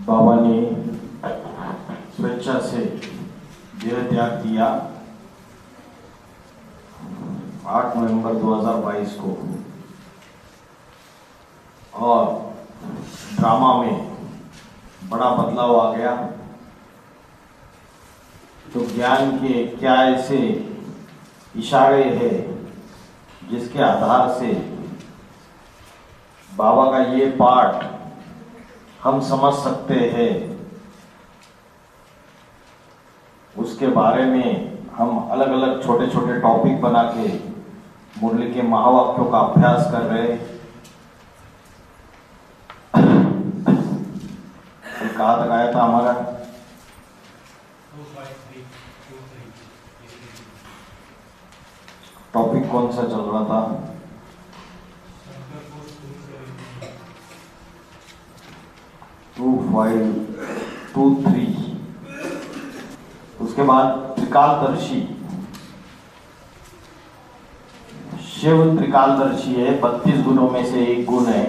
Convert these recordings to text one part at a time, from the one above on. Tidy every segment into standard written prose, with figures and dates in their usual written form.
बाबा ने स्वेच्छा से देह त्याग किया 8 नवंबर 2022 को, और ड्रामा में बड़ा बदलाव आ गया। तो ज्ञान के क्या ऐसे इशारे हैं जिसके आधार से बाबा का ये पाठ हम समझ सकते हैं, उसके बारे में हम अलग अलग छोटे छोटे टॉपिक बना के मुरली के महावाक्यों का अभ्यास कर रहे हैं। कहाँ तक आया था हमारा? टॉपिक कौन सा चल रहा था? 2523। उसके बाद त्रिकालदर्शी। शिव त्रिकालदर्शी है, 32 गुणों में से एक गुण है।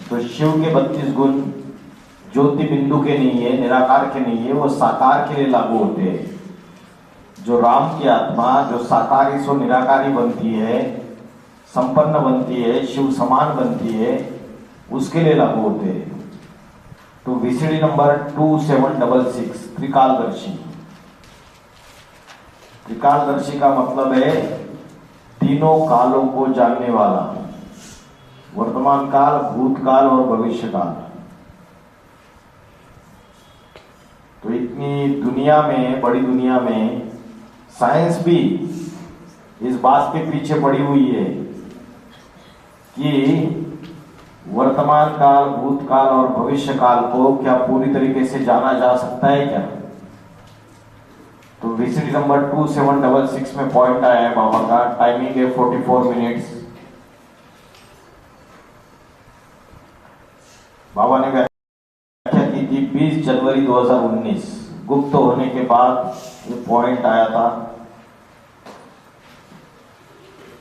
तो शिव के 32 गुण ज्योति बिंदु के नहीं है, निराकार के नहीं है, वो साकार के लिए लागू होते हैं। जो राम की आत्मा जो साकारी सो निराकारी बनती है, संपन्न बनती है, शिव समान बनती है, उसके लिए लागू होते हैं। तो VCD नंबर 2766 त्रिकालदर्शी। त्रिकालदर्शी का मतलब है तीनों कालों को जानने वाला, वर्तमान काल, भूतकाल और भविष्य काल। तो इतनी दुनिया में, बड़ी दुनिया में साइंस भी इस बात के पीछे पड़ी हुई है कि वर्तमान काल, भूतकाल और भविष्य काल को क्या पूरी तरीके से जाना जा सकता है क्या? तो VCD नंबर 2766 में पॉइंट आया है बाबा का। टाइमिंग है 44 मिनट्स। बाबा ने व्याख्या की थी 20 जनवरी 2019। गुप्त होने के बाद ये पॉइंट आया था।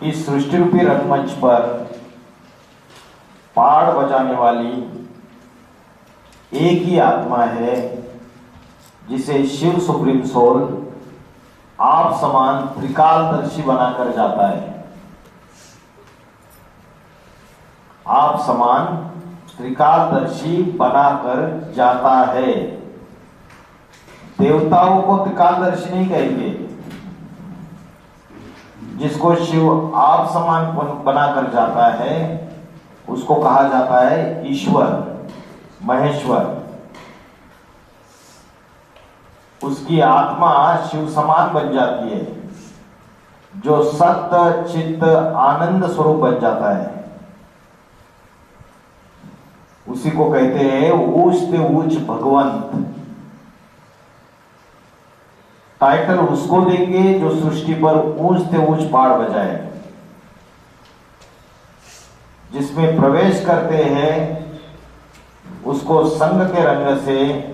इस सृष्टि रूपी रंगमंच पर पाड़ बजाने वाली एक ही आत्मा है, जिसे शिव सुप्रीम सोल आप समान त्रिकालदर्शी बनाकर जाता है। आप समान त्रिकालदर्शी बनाकर जाता है। देवताओं को त्रिकालदर्शी नहीं कहेंगे। जिसको शिव आप समान बनाकर जाता है उसको कहा जाता है ईश्वर, महेश्वर। उसकी आत्मा शिव समान बन जाती है, जो सत्य चित्त आनंद स्वरूप बन जाता है। उसी को कहते हैं ऊंच से ऊंच भगवंत। टाइटल उसको देंगे जो सृष्टि पर ऊंच से ऊंच पाड़ बजाए। जिसमें प्रवेश करते हैं उसको संग के रंग से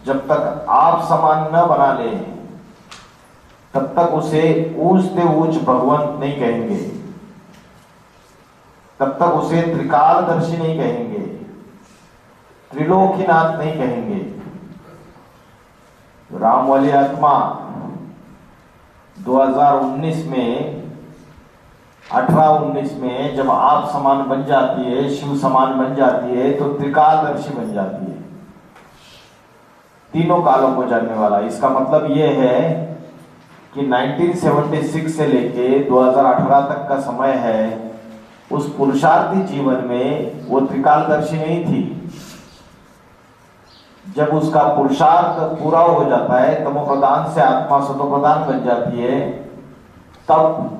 जब तक आप समान न बना ले तब तक उसे ऊंच से ऊंच भगवंत नहीं कहेंगे, तब तक उसे त्रिकालदर्शी नहीं कहेंगे, त्रिलोकीनाथ नहीं कहेंगे। राम वाली आत्मा 2019 में 18-19 में जब आप समान बन जाती है, शिव समान बन जाती है, तो त्रिकालदर्शी बन जाती है, तीनों कालों को जानने वाला। इसका मतलब यह है कि 1976 से लेके 2018 तक का समय है, उस पुरुषार्थी जीवन में वो त्रिकालदर्शी नहीं थी। जब उसका पुरुषार्थ पूरा हो जाता है, तमो प्रधान से आत्मा सतो प्रधान बन जाती है, तब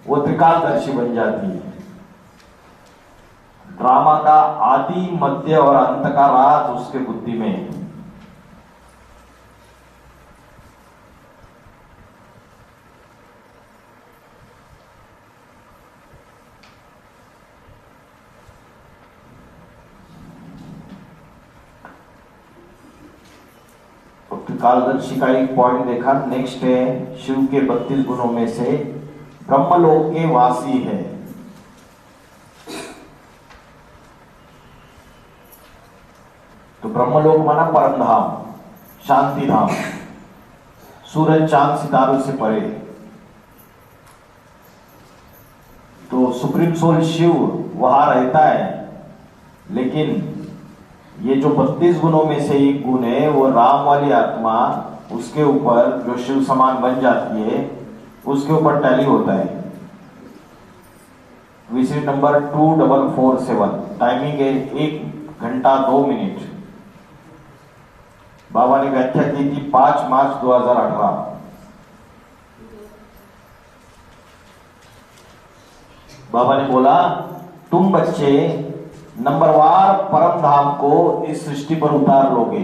वो त्रिकालदर्शी बन जाती है। ड्रामा का आदि, मध्य और अंत का राज उसके बुद्धि में है। त्रिकालदर्शी का एक पॉइंट देखा। नेक्स्ट है शिव के 32 गुणों में से ब्रह्मलोक के वासी है। तो ब्रह्मलोक माना परम धाम, शांति धाम, सूरज चांद सितारों से परे। तो सुप्रीम सोल शिव वहां रहता है, लेकिन ये जो 32 गुणों में से एक गुण है वो राम वाली आत्मा उसके ऊपर जो शिव समान बन जाती है उसके ऊपर टैली होता है। विजिट नंबर 2447, टाइमिंग है 1 घंटा 2 मिनट। बाबा ने व्याख्या की थी 5 मार्च 2018। बाबा ने बोला तुम बच्चे नंबरवार परम धाम को इस सृष्टि पर उतार लोगे।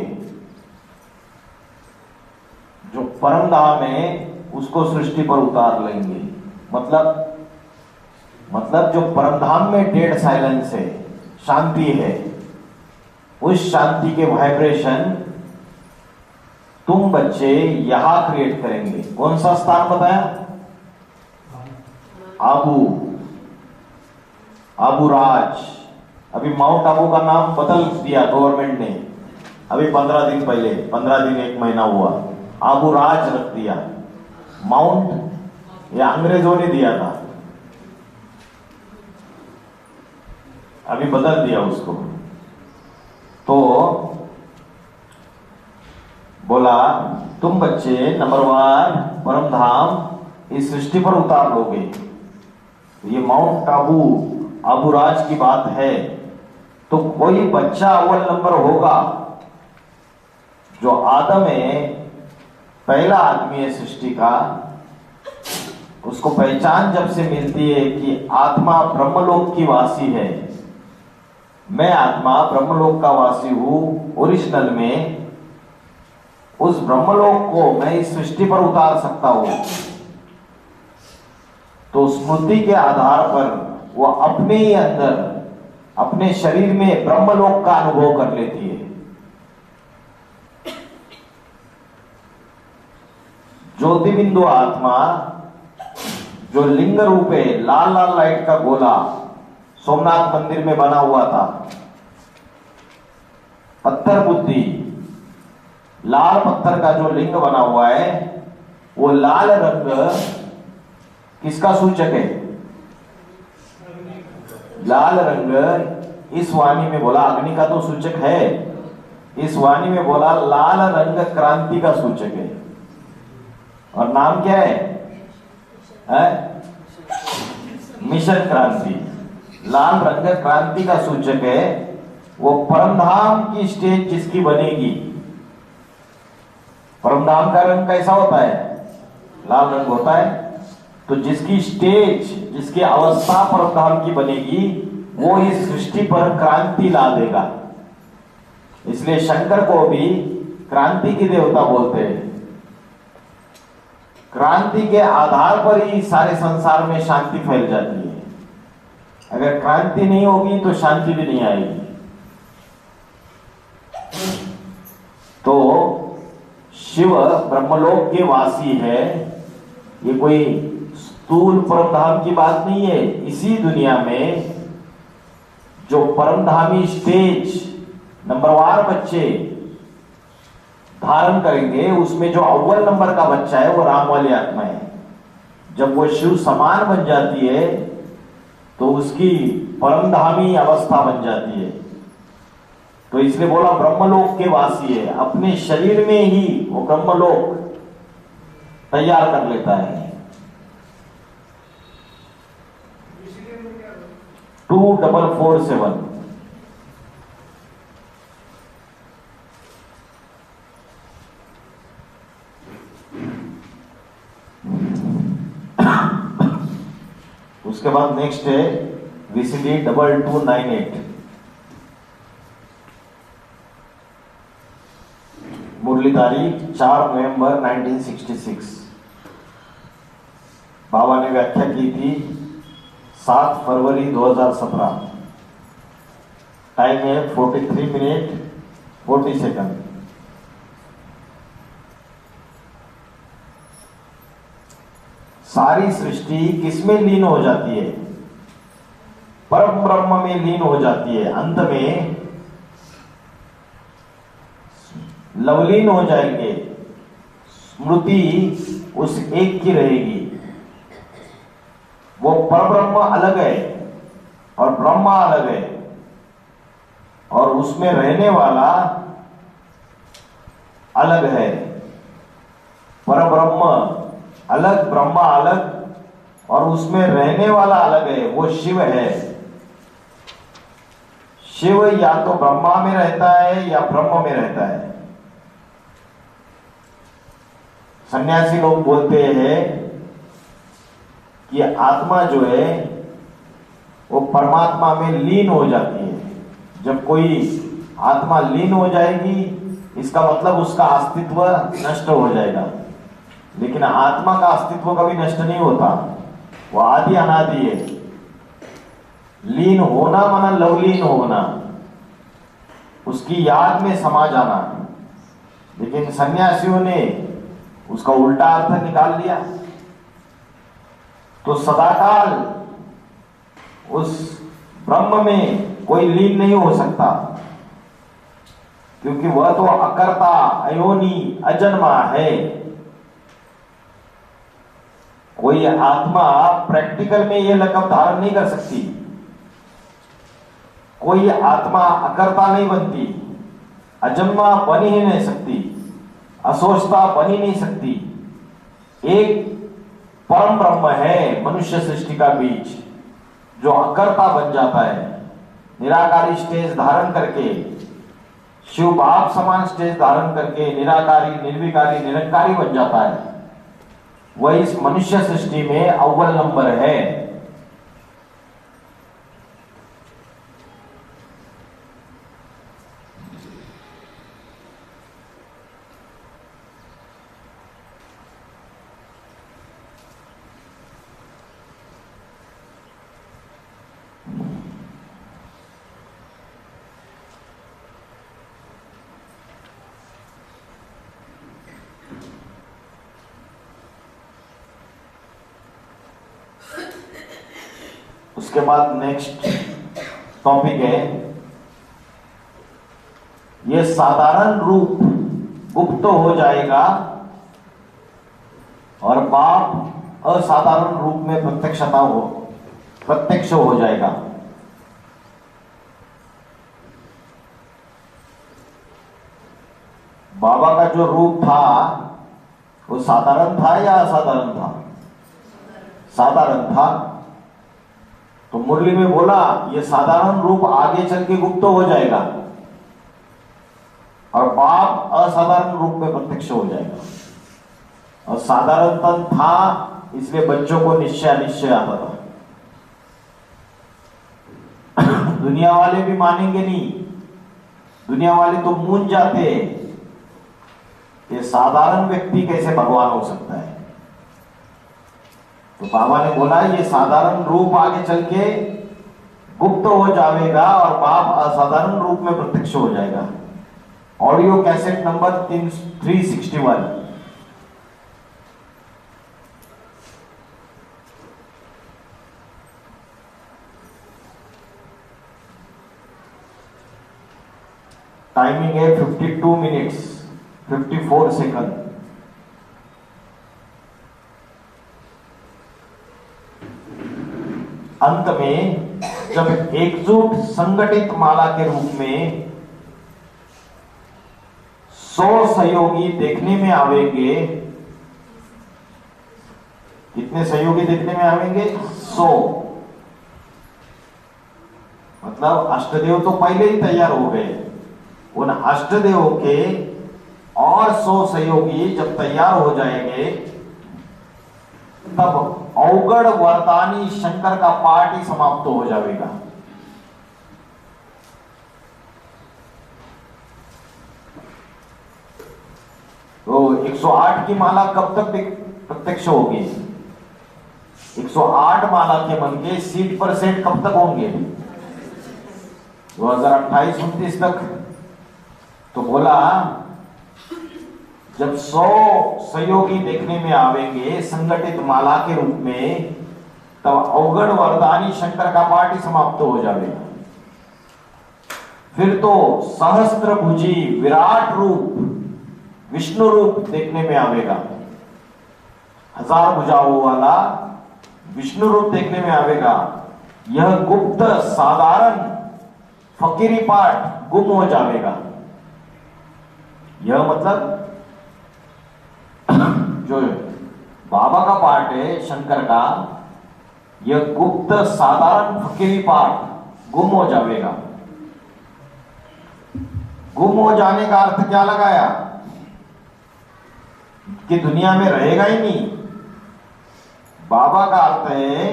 जो परम धाम है उसको सृष्टि पर उतार लेंगे। मतलब जो परम धाम में डेड साइलेंस है, शांति है, उस शांति के वाइब्रेशन तुम बच्चे यहां क्रिएट करेंगे। कौन सा स्थान बताया? आबू राज। अभी माउंट आबू का नाम बदल दिया गवर्नमेंट ने, अभी 15 दिन पहले, 15 दिन 1 महीना हुआ, आबू राज रख दिया। माउंट ये अंग्रेजों ने दिया था, अभी बदल दिया उसको। तो बोला तुम बच्चे नंबरवार परम धाम इस सृष्टि पर उतार लोगे। ये माउंट आबू राज की बात है। तो कोई बच्चा अव्वल नंबर होगा, जो आदम है, पहला आदमी है सृष्टि का, उसको पहचान जब से मिलती है कि आत्मा ब्रह्मलोक की वासी है, मैं आत्मा ब्रह्मलोक का वासी हूं ओरिजिनल में, उस ब्रह्मलोक को मैं इस सृष्टि पर उतार सकता हूं। तो स्मृति के आधार पर वो अपने ही अंदर, अपने शरीर में ब्रह्मलोक का अनुभव कर लेती है। ज्योति बिंदु आत्मा जो लिंग रूप है, लाल लाल लाइट का गोला सोमनाथ मंदिर में बना हुआ था, पत्थर बुद्धि, लाल पत्थर का जो लिंग बना हुआ है, वो लाल रंग किसका सूचक है? लाल रंग इस वाणी में बोला, अग्नि का तो सूचक है, इस वाणी में बोला लाल रंग क्रांति का सूचक है। और नाम क्या है? मिशन क्रांति। लाल रंग क्रांति का सूचक है। वो परमधाम की स्टेज जिसकी बनेगी, परमधाम का रंग कैसा होता है? लाल रंग होता है। तो जिसकी स्टेज, जिसकी अवस्था परमधाम की बनेगी, वो इस सृष्टि पर क्रांति ला देगा। इसलिए शंकर को भी क्रांति की देवता बोलते हैं। क्रांति के आधार पर ही सारे संसार में शांति फैल जाती है। अगर क्रांति नहीं होगी तो शांति भी नहीं आएगी। तो शिव ब्रह्मलोक के वासी है, ये कोई स्थूल परमधाम की बात नहीं है। इसी दुनिया में जो परमधामी स्टेज नंबरवार बच्चे धारण करेंगे, उसमें जो अव्वल नंबर का बच्चा है वो राम वाली आत्मा है। जब वो शिव समान बन जाती है तो उसकी परमधामी अवस्था बन जाती है। तो इसलिए बोला ब्रह्मलोक के वासी है, अपने शरीर में ही वो ब्रह्मलोक तैयार कर लेता है। 2447 उसके बाद नेक्स्ट है VCD 2298, मुरली तारीख 4 नवंबर 1966। बाबा ने व्याख्या की थी 7 फरवरी 2017। टाइम है 43 मिनट 40 सेकंड। सारी सृष्टि किसमें लीन हो जाती है? परम ब्रह्म में लीन हो जाती है। अंत में लवलीन हो जाएंगे, स्मृति उस एक की रहेगी। वो परब्रह्म अलग है और ब्रह्मा अलग है, और उसमें रहने वाला अलग है। परब्रह्म अलग, ब्रह्मा अलग, और उसमें रहने वाला अलग है, वो शिव है। शिव या तो ब्रह्मा में रहता है या ब्रह्म में रहता है। सन्यासी लोग बोलते हैं कि आत्मा जो है वो परमात्मा में लीन हो जाती है। जब कोई आत्मा लीन हो जाएगी, इसका मतलब उसका अस्तित्व नष्ट हो जाएगा। लेकिन आत्मा का अस्तित्व कभी नष्ट नहीं होता, वो आदि अनादि है। लीन होना माना लवलीन होना, उसकी याद में समा जाना। लेकिन सन्यासियों ने उसका उल्टा अर्थ निकाल लिया। तो सदाकाल उस ब्रह्म में कोई लीन नहीं हो सकता, क्योंकि वह तो अकर्ता, अयोनी, अजन्मा है। कोई आत्मा प्रैक्टिकल में यह लक़ब धारण नहीं कर सकती। कोई आत्मा अकर्ता नहीं बनती, अजन्मा बन ही नहीं सकती, असोचता बन ही नहीं सकती। एक परम ब्रह्म है मनुष्य सृष्टि का बीज, जो अकर्ता बन जाता है, निराकारी स्टेज धारण करके, शिव बाप समान स्टेज धारण करके निराकारी, निर्विकारी, निरंकारी बन जाता है। वह इस मनुष्य सृष्टि में अव्वल नंबर है। उसके बाद नेक्स्ट टॉपिक है, यह साधारण रूप गुप्त हो जाएगा और बाप असाधारण रूप में प्रत्यक्ष हो जाएगा। बाबा का जो रूप था वो साधारण था या असाधारण था? साधारण था। तो मुरली में बोला ये साधारण रूप आगे चल के गुप्त हो जाएगा और बाप असाधारण रूप में प्रत्यक्ष हो जाएगा। और साधारण तन था, इसलिए बच्चों को निश्चय आता था। दुनिया वाले भी मानेंगे नहीं, दुनिया वाले तो मूंझ जाते हैं, ये साधारण व्यक्ति कैसे भगवान हो सकता है। तो बाबा ने बोला ये साधारण रूप आगे चल के गुप्त हो जाएगा और बाप असाधारण रूप में प्रत्यक्ष हो जाएगा। Audio cassette number 361। टाइमिंग है 52 मिनट्स 54 सेकंड। अंत में जब एकजुट संगठित माला के रूप में 100 सहयोगी देखने में आवेंगे, कितने सहयोगी देखने में आवेंगे? 100। मतलब अष्टदेव तो पहले ही तैयार हो गए। उन अष्टदेव के और 100 सहयोगी जब तैयार हो जाएंगे, तब अवगढ़ वरदानी शंकर का पाठ ही समाप्त हो जाएगा। तो 108 की माला कब तक प्रत्यक्ष होगी? 108 माला के मन के 60% कब तक होंगे? 2028-29 तक। तो बोला जब 100 सहयोगी देखने में आवेंगे संगठित माला के रूप में, तब अवगढ़ वरदानी शंकर का पाठ ही समाप्त हो जाएगा। फिर तो सहस्त्र भुजी विराट रूप विष्णु रूप देखने में आवेगा, 1000 भुजाओं वाला विष्णु रूप देखने में आवेगा। यह गुप्त साधारण फकीरी पाठ गुम हो जाएगा। यह मतलब जो बाबा का पाठ है शंकर का, यह गुप्त साधारण फकीरी पाठ गुम हो जाएगा। गुम हो जाने का अर्थ क्या लगाया कि दुनिया में रहेगा ही नहीं। बाबा का अर्थ है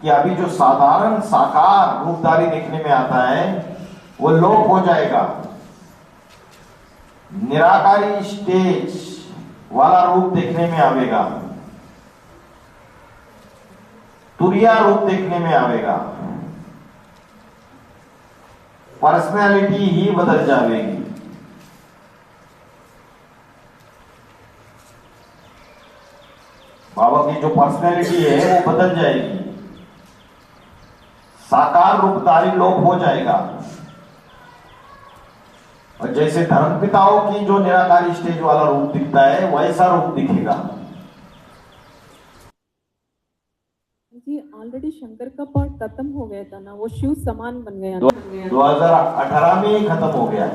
कि अभी जो साधारण साकार रूपधारी देखने में आता है वो लोप हो जाएगा। निराकारी स्टेज वाला रूप देखने में आवेगा, तुरिया रूप देखने में आवेगा, पर्सनैलिटी ही बदल जाएगी। बाबा की जो पर्सनैलिटी है वो बदल जाएगी, साकार रूपधारी लोप हो जाएगा। और जैसे धर्मपिताओं की जो निराकारी स्टेज वाला रूप दिखता है वैसा रूप दिखेगा। जी ऑलरेडी शंकर का पार्ट खत्म हो गया था ना, वो शिव समान बन गया। 2018 में ही खत्म हो गया।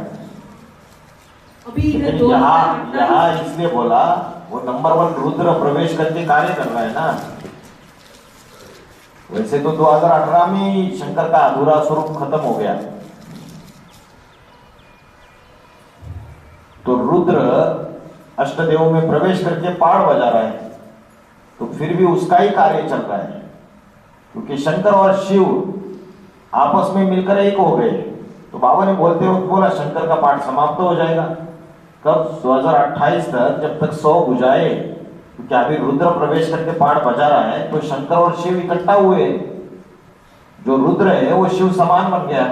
अभी यहाँ इसलिए बोला वो नंबर 1 रुद्र प्रवेश करके कार्य कर रहा है ना। वैसे तो 2018 में ही शंकर का अधूरा स्वरूप खत्म हो गया। तो रुद्र अष्टदेव में प्रवेश करके पाड़ बजा रहा है, तो फिर भी उसका ही कार्य चल रहा है, क्योंकि शंकर और शिव आपस में मिलकर एक हो गए। तो बाबा ने बोलते वक्त बोला शंकर का पाठ समाप्त हो जाएगा कब? 2028 तक, जब तक 100 बुझाए। क्योंकि अभी रुद्र प्रवेश करके पाठ बजा रहा है, तो शंकर और शिव इकट्ठा हुए। जो रुद्र है वो शिव समान बन गया,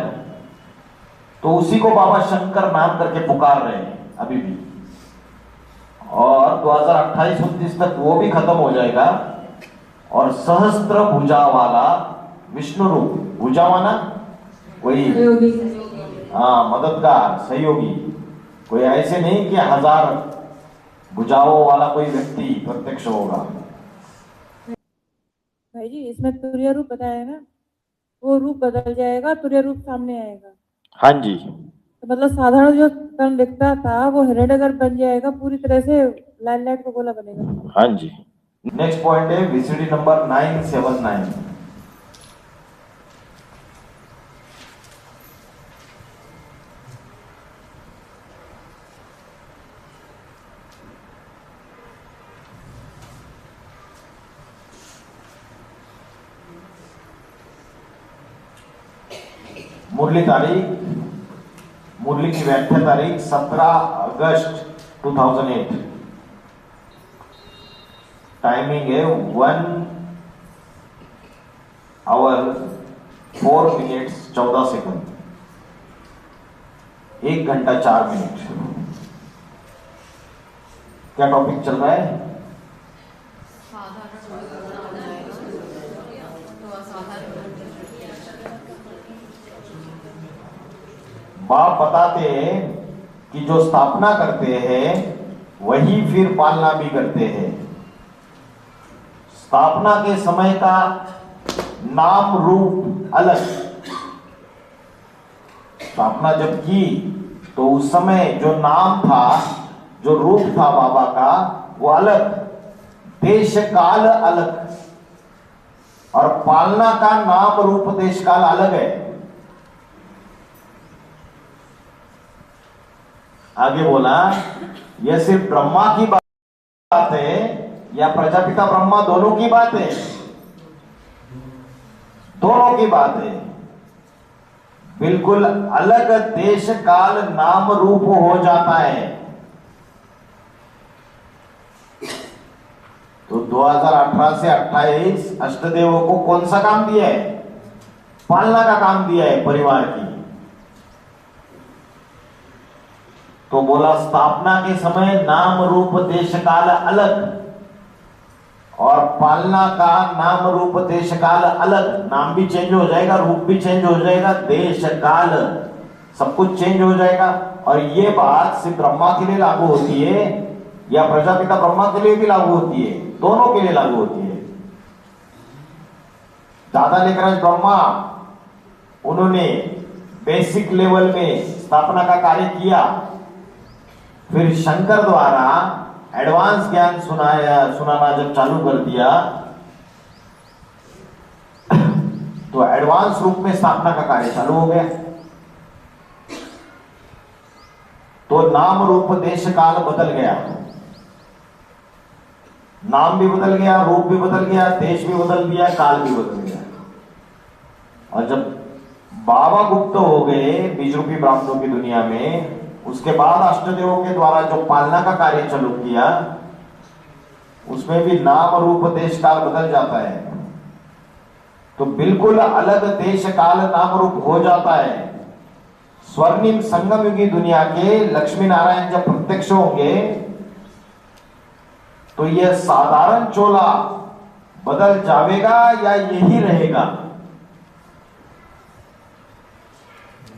तो उसी को बाबा शंकर नाम करके पुकार रहे हैं अभी भी। और 2028-29 तक वो भी खत्म हो जाएगा और सहस्त्र भुजा वाला विष्णु रूप, भुजा माना वही मददगार सहयोगी, कोई ऐसे नहीं कि 1000 भुजाओं वाला कोई व्यक्ति प्रत्यक्ष होगा। भाई जी इसमें तुर्य रूप बताया ना, वो रूप बदल जाएगा, तुर्य रूप सामने आएगा। हाँ जी, तो मतलब साधारण जो तन दिखता था वो हिरण्यगर बन जाएगा, पूरी तरह से लाल लाइट को गोला बनेगा। हाँ जी। नेक्स्ट पॉइंट है वीसीडी नंबर 979। मुरली तारीख, मुरली की व्याख्या तारीख 17 अगस्त 2008। टाइमिंग है 1 आवर 4 मिनट्स 14 सेकंड, 1 घंटा 4 मिनट। क्या टॉपिक चल रहा है? बाप बताते हैं कि जो स्थापना करते हैं वही फिर पालना भी करते हैं। स्थापना के समय का नाम रूप अलग। स्थापना जब की तो उस समय जो नाम था, जो रूप था बाबा का, वो अलग, देश काल अलग, और पालना का नाम रूप देश काल अलग है। आगे बोला यह सिर्फ ब्रह्मा की बात है या प्रजापिता ब्रह्मा दोनों की बात है? दोनों की बात है। बिल्कुल अलग देश काल नाम रूप हो जाता है। तो 2018 से 28 अष्टदेवों को कौन सा काम दिया है? पालना का काम दिया है परिवार की। तो बोला स्थापना के समय नाम रूप देश काल अलग, और पालना का नाम रूप देश काल अलग। नाम भी चेंज हो जाएगा, रूप भी चेंज हो जाएगा, देश काल सब कुछ चेंज हो जाएगा। और ये बात सिर्फ ब्रह्मा के लिए लागू होती है या प्रजापिता ब्रह्मा के लिए भी लागू होती है? दोनों के लिए लागू होती है। दादा लेखराज ब्रह्मा उन्होंने बेसिक लेवल में स्थापना का कार्य किया, फिर शंकर द्वारा एडवांस ज्ञान सुनाना जब चालू कर दिया तो एडवांस रूप में स्थापना का कार्य चालू हो गया। तो नाम रूप देश काल बदल गया, नाम भी बदल गया, रूप भी बदल गया, देश भी बदल दिया, काल भी बदल गया। और जब बाबा गुप्त हो गए बीज रूपी ब्राह्मणों की दुनिया में, उसके बाद अष्टदेवों के द्वारा जो पालना का कार्य चालू किया, उसमें भी नाम रूप देश काल बदल जाता है। तो बिल्कुल अलग देश काल नाम रूप हो जाता है। स्वर्णिम संगम युगी दुनिया के लक्ष्मी नारायण जब प्रत्यक्ष होंगे तो यह साधारण चोला बदल जाएगा या यही रहेगा?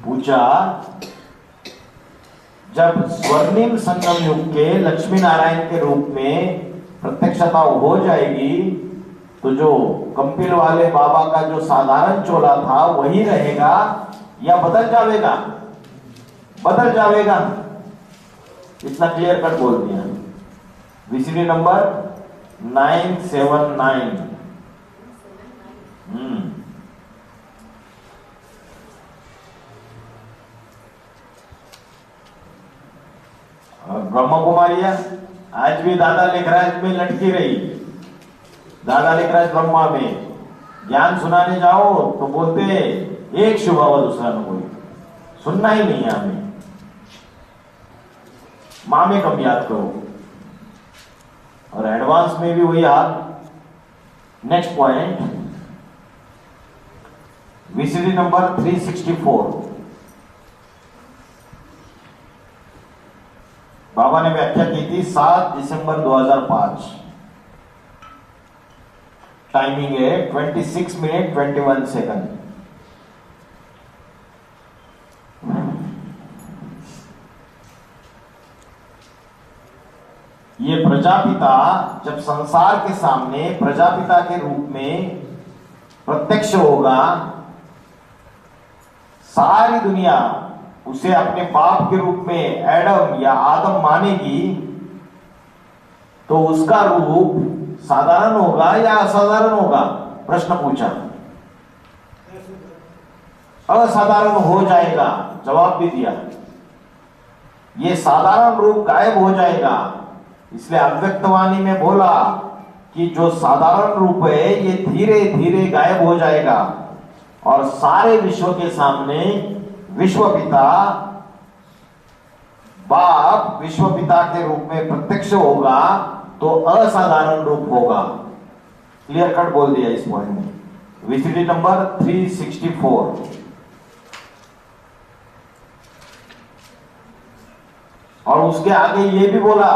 पूछा। जब स्वर्णिम संगम युग के लक्ष्मी नारायण के रूप में प्रत्यक्षता हो जाएगी तो जो कंपिल वाले बाबा का जो साधारण चोला था वही रहेगा या बदल जाएगा? बदल जाएगा। इतना क्लियर कट बोल दिया। VCD number 979। ब्रह्म कुमारियां आज भी दादा लेखराज में लटकी रही। दादा लेखराज ब्रह्मा में ज्ञान सुनाने जाओ तो बोलते एक शुभ हुआ दूसरा न कोई, सुनना ही नहीं है हमें। माँ में कब याद करो। और एडवांस में भी वही हाल। Next point, VCD number 364। बाबा ने व्याख्या की थी 7 दिसंबर 2005। टाइमिंग है 26 मिनट 21 सेकंड। ये प्रजापिता जब संसार के सामने प्रजापिता के रूप में प्रत्यक्ष होगा, सारी दुनिया उसे अपने बाप के रूप में एडम या आदम मानेगी। तो उसका रूप साधारण होगा या असाधारण होगा? प्रश्न पूछा। असाधारण हो जाएगा, जवाब भी दिया। ये साधारण रूप गायब हो जाएगा। इसलिए अव्यक्तवाणी में बोला कि जो साधारण रूप है ये धीरे धीरे गायब हो जाएगा और सारे विश्व के सामने विश्व पिता बाप विश्व पिता के रूप में प्रत्यक्ष होगा तो असाधारण रूप होगा। क्लियर कट बोल दिया इस पॉइंट में। VCD number 364। और उसके आगे ये भी बोला,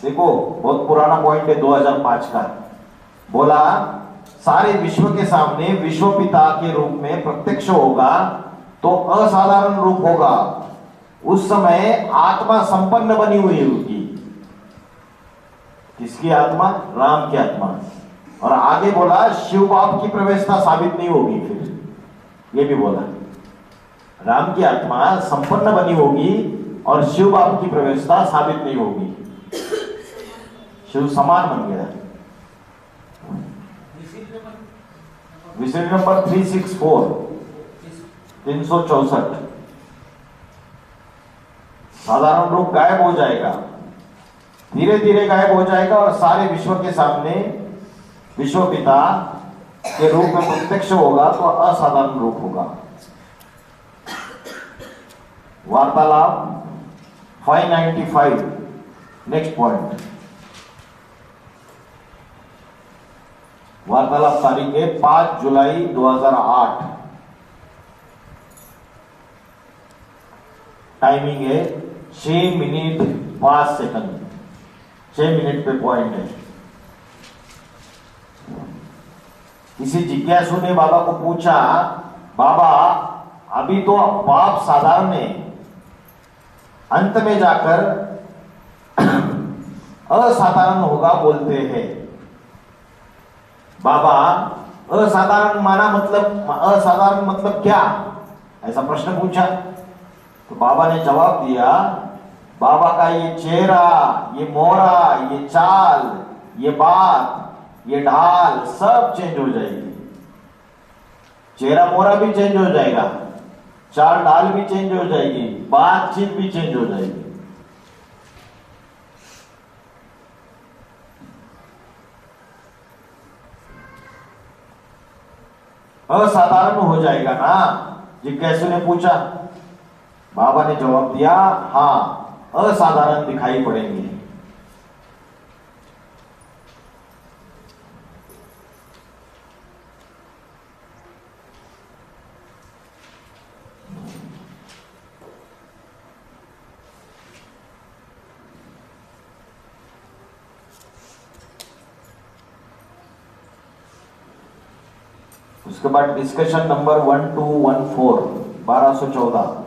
देखो बहुत पुराना पॉइंट है 2005 का। बोला सारे विश्व के सामने विश्व पिता के रूप में प्रत्यक्ष होगा तो असाधारण रूप होगा। उस समय आत्मा संपन्न बनी हुई होगी। किसकी आत्मा? राम की आत्मा। और आगे बोला शिव बाप की प्रवेशता साबित नहीं होगी। फिर ये भी बोला राम की आत्मा संपन्न बनी होगी और शिव बाप की प्रवेशता साबित नहीं होगी। शिव समान बन गया। विषय नंबर 364 364। साधारण रूप गायब हो जाएगा, धीरे धीरे गायब हो जाएगा और सारे विश्व के सामने विश्व पिता के रूप में प्रत्यक्ष होगा तो असाधारण रूप होगा। वार्तालाप 595। नेक्स्ट पॉइंट, वार्तालाप तारीख है 5 जुलाई 2008। टाइमिंग है 6 मिनट 5 सेकंड। 6 मिनट पे पॉइंट है। किसी जिज्ञासु ने बाबा को पूछा, बाबा अभी तो बाप साधारण है, अंत में जाकर असाधारण होगा बोलते हैं। बाबा असाधारण असाधारण मतलब क्या, ऐसा प्रश्न पूछा। तो बाबा ने जवाब दिया, बाबा का ये चेहरा, ये मोहरा, ये चाल, ये बात, ये ढाल सब चेंज हो जाएगी। चेहरा मोहरा भी चेंज हो जाएगा, चाल ढाल भी चेंज हो जाएगी, बातचीत भी चेंज हो जाएगी। असाधारण हो जाएगा ना, जिज्ञासु ने पूछा। बाबा ने जवाब दिया, हाँ असाधारण दिखाई पड़ेंगे। उसके बाद डिस्कशन नंबर 1214, 1214,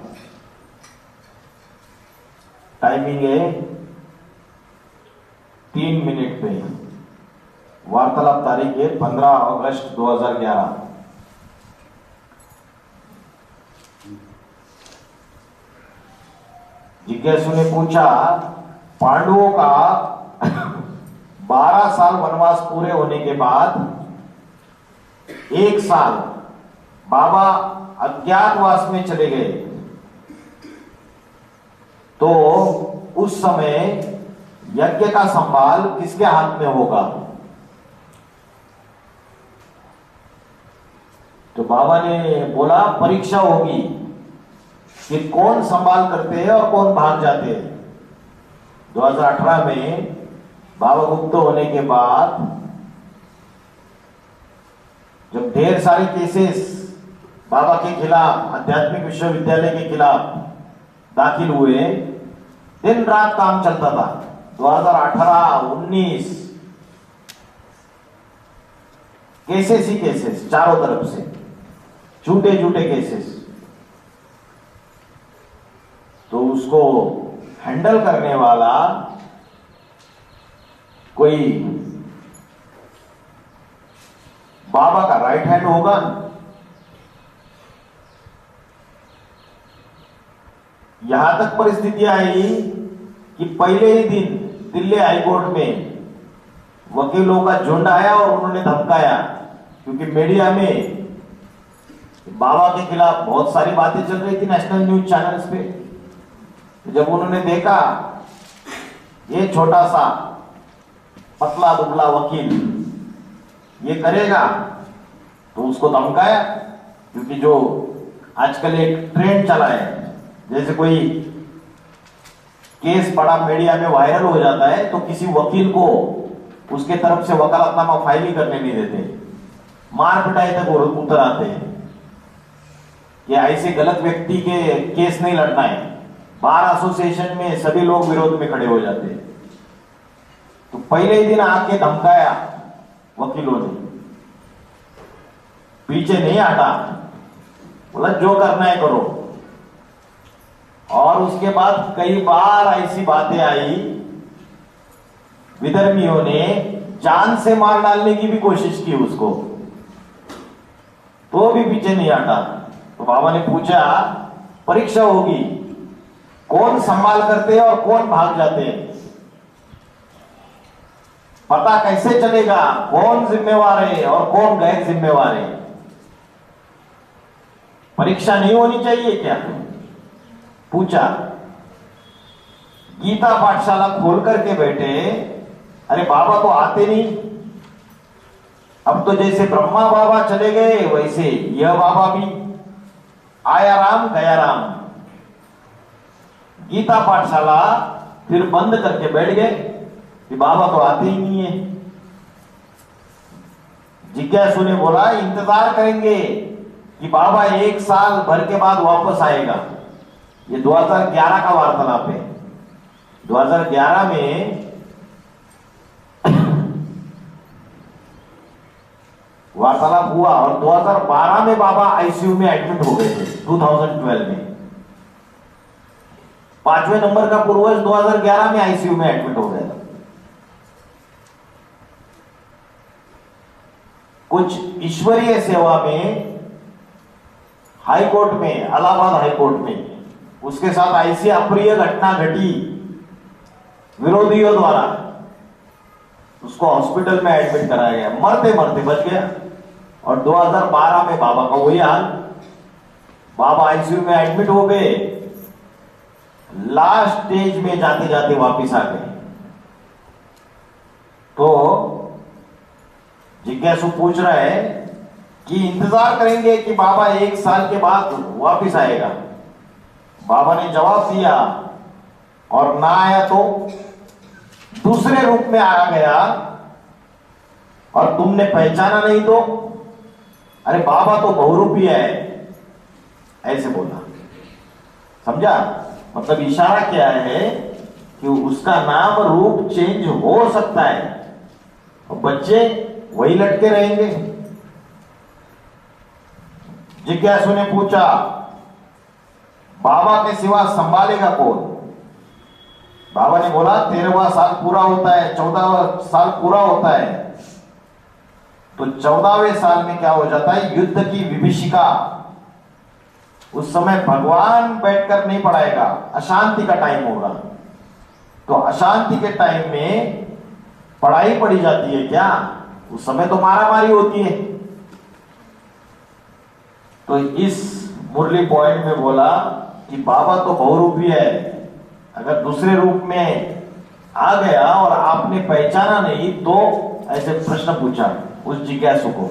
टाइमिंग है 3 मिनट पे। वार्तालाप तारीख है 15 अगस्त 2011। जिज्ञासु ने पूछा, पांडवों का 12 साल वनवास पूरे होने के बाद 1 साल बाबा अज्ञातवास में चले गए, तो उस समय यज्ञ का संभाल किसके हाथ में होगा? तो बाबा ने बोला, परीक्षा होगी कि कौन संभाल करते हैं और कौन भाग जाते हैं। 2018 में बाबा गुप्त होने के बाद जब ढेर सारे केसेस बाबा के खिलाफ, आध्यात्मिक विश्वविद्यालय के खिलाफ दाखिल हुए, दिन रात काम चलता था। 2018-19 केसेस ही केसेस, चारों तरफ से झूठे झूठे केसेस। तो उसको हैंडल करने वाला कोई बाबा का राइट हैंड होगा। यहां तक परिस्थिति आई कि पहले ही दिन दिल्ली हाईकोर्ट में वकीलों का झुंड आया और उन्होंने धमकाया, क्योंकि मीडिया में बाबा के खिलाफ बहुत सारी बातें चल रही थी नेशनल न्यूज चैनल्स पे। जब उन्होंने देखा ये छोटा सा पतला दुबला वकील ये करेगा, तो उसको धमकाया। क्योंकि जो आजकल एक ट्रेंड चला है, जैसे कोई केस बड़ा मीडिया में वायरल हो जाता है तो किसी वकील को उसके तरफ से वकालतनामा फाइल ही करने नहीं देते, मार पिटाई तक उतर आते हैं कि ऐसे गलत व्यक्ति के केस नहीं लड़ना है। बार एसोसिएशन में सभी लोग विरोध में खड़े हो जाते हैं। तो पहले ही दिन आके धमकाया वकीलों ने, पीछे नहीं हटा, बोला जो करना है करो। और उसके बाद कई बार ऐसी बातें आई, विधर्मियों ने जान से मार डालने की भी कोशिश की उसको, तो भी पीछे नहीं हटा। तो बाबा ने पूछा, परीक्षा होगी, कौन संभाल करते हैं और कौन भाग जाते हैं? पता कैसे चलेगा कौन जिम्मेवार है और कौन गैर जिम्मेवार है? परीक्षा नहीं होनी चाहिए क्या? पूछा। गीता पाठशाला खोल करके बैठे, अरे बाबा तो आते नहीं। अब तो जैसे ब्रह्मा बाबा चले गए, वैसे यह बाबा भी आया राम गया राम। गीता पाठशाला फिर बंद करके बैठ गए कि बाबा तो आते ही नहीं है। जिज्ञासु ने बोला, इंतजार करेंगे कि बाबा 1 साल भर के बाद वापस आएगा। ये 2011 का वार्तालाप है। 2011 में वार्तालाप हुआ और 2012 में बाबा आईसीयू में एडमिट हो गए थे, 2012 में। 5वें नंबर का पूर्वज 2011 में आईसीयू में एडमिट हो गया था। कुछ ईश्वरीय सेवा में हाई कोर्ट में, इलाहाबाद हाई कोर्ट में उसके साथ ऐसी अप्रिय घटना घटी विरोधियों द्वारा, उसको हॉस्पिटल में एडमिट कराया गया, मरते मरते बच गया। और 2012 में बाबा का वही हाल, बाबा आईसीयू में एडमिट हो गए, लास्ट स्टेज में जाते जाते वापिस आ गए। तो जिज्ञासु पूछ रहा है कि इंतजार करेंगे कि बाबा 1 साल के बाद वापिस आएगा। बाबा ने जवाब दिया, और ना आया तो दूसरे रूप में आ गया और तुमने पहचाना नहीं तो, अरे बाबा तो बहुरूपी है, ऐसे बोला। समझा? मतलब इशारा क्या है कि उसका नाम रूप चेंज हो सकता है और बच्चे वही लटके रहेंगे। जिज्ञासु ने पूछा, बाबा के सिवा संभालेगा कौन? बाबा ने बोला 13वां साल पूरा होता है, 14वां साल पूरा होता है, तो 14वें साल में क्या हो जाता है, युद्ध की विभीषिका। उस समय भगवान बैठकर नहीं पढ़ाएगा, अशांति का टाइम होगा। तो अशांति के टाइम में पढ़ाई पढ़ी जाती है क्या? उस समय तो मारामारी होती है। तो इस मुरली पॉइंट में बोला कि बाबा तो बहुरूपी है, अगर दूसरे रूप में आ गया और आपने पहचाना नहीं तो, ऐसे प्रश्न पूछा उस जिज्ञासु को।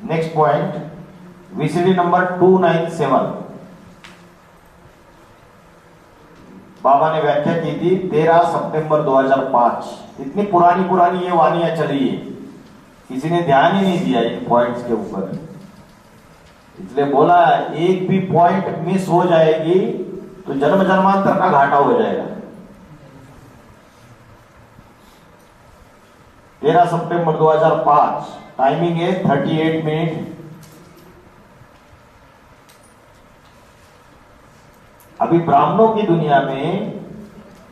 Next point, VCD number 297। बाबा ने व्याख्या की थी 13 सितंबर 2005। इतनी पुरानी ये वाणियां चली है, किसी ने ध्यान ही नहीं दिया इन पॉइंट्स के ऊपर। इसलिए बोला एक भी पॉइंट मिस हो जाएगी तो जन्म जन्मांतर का घाटा हो जाएगा। 13 सितंबर 2005, टाइमिंग है 38 मिनट। अभी ब्राह्मणों की दुनिया में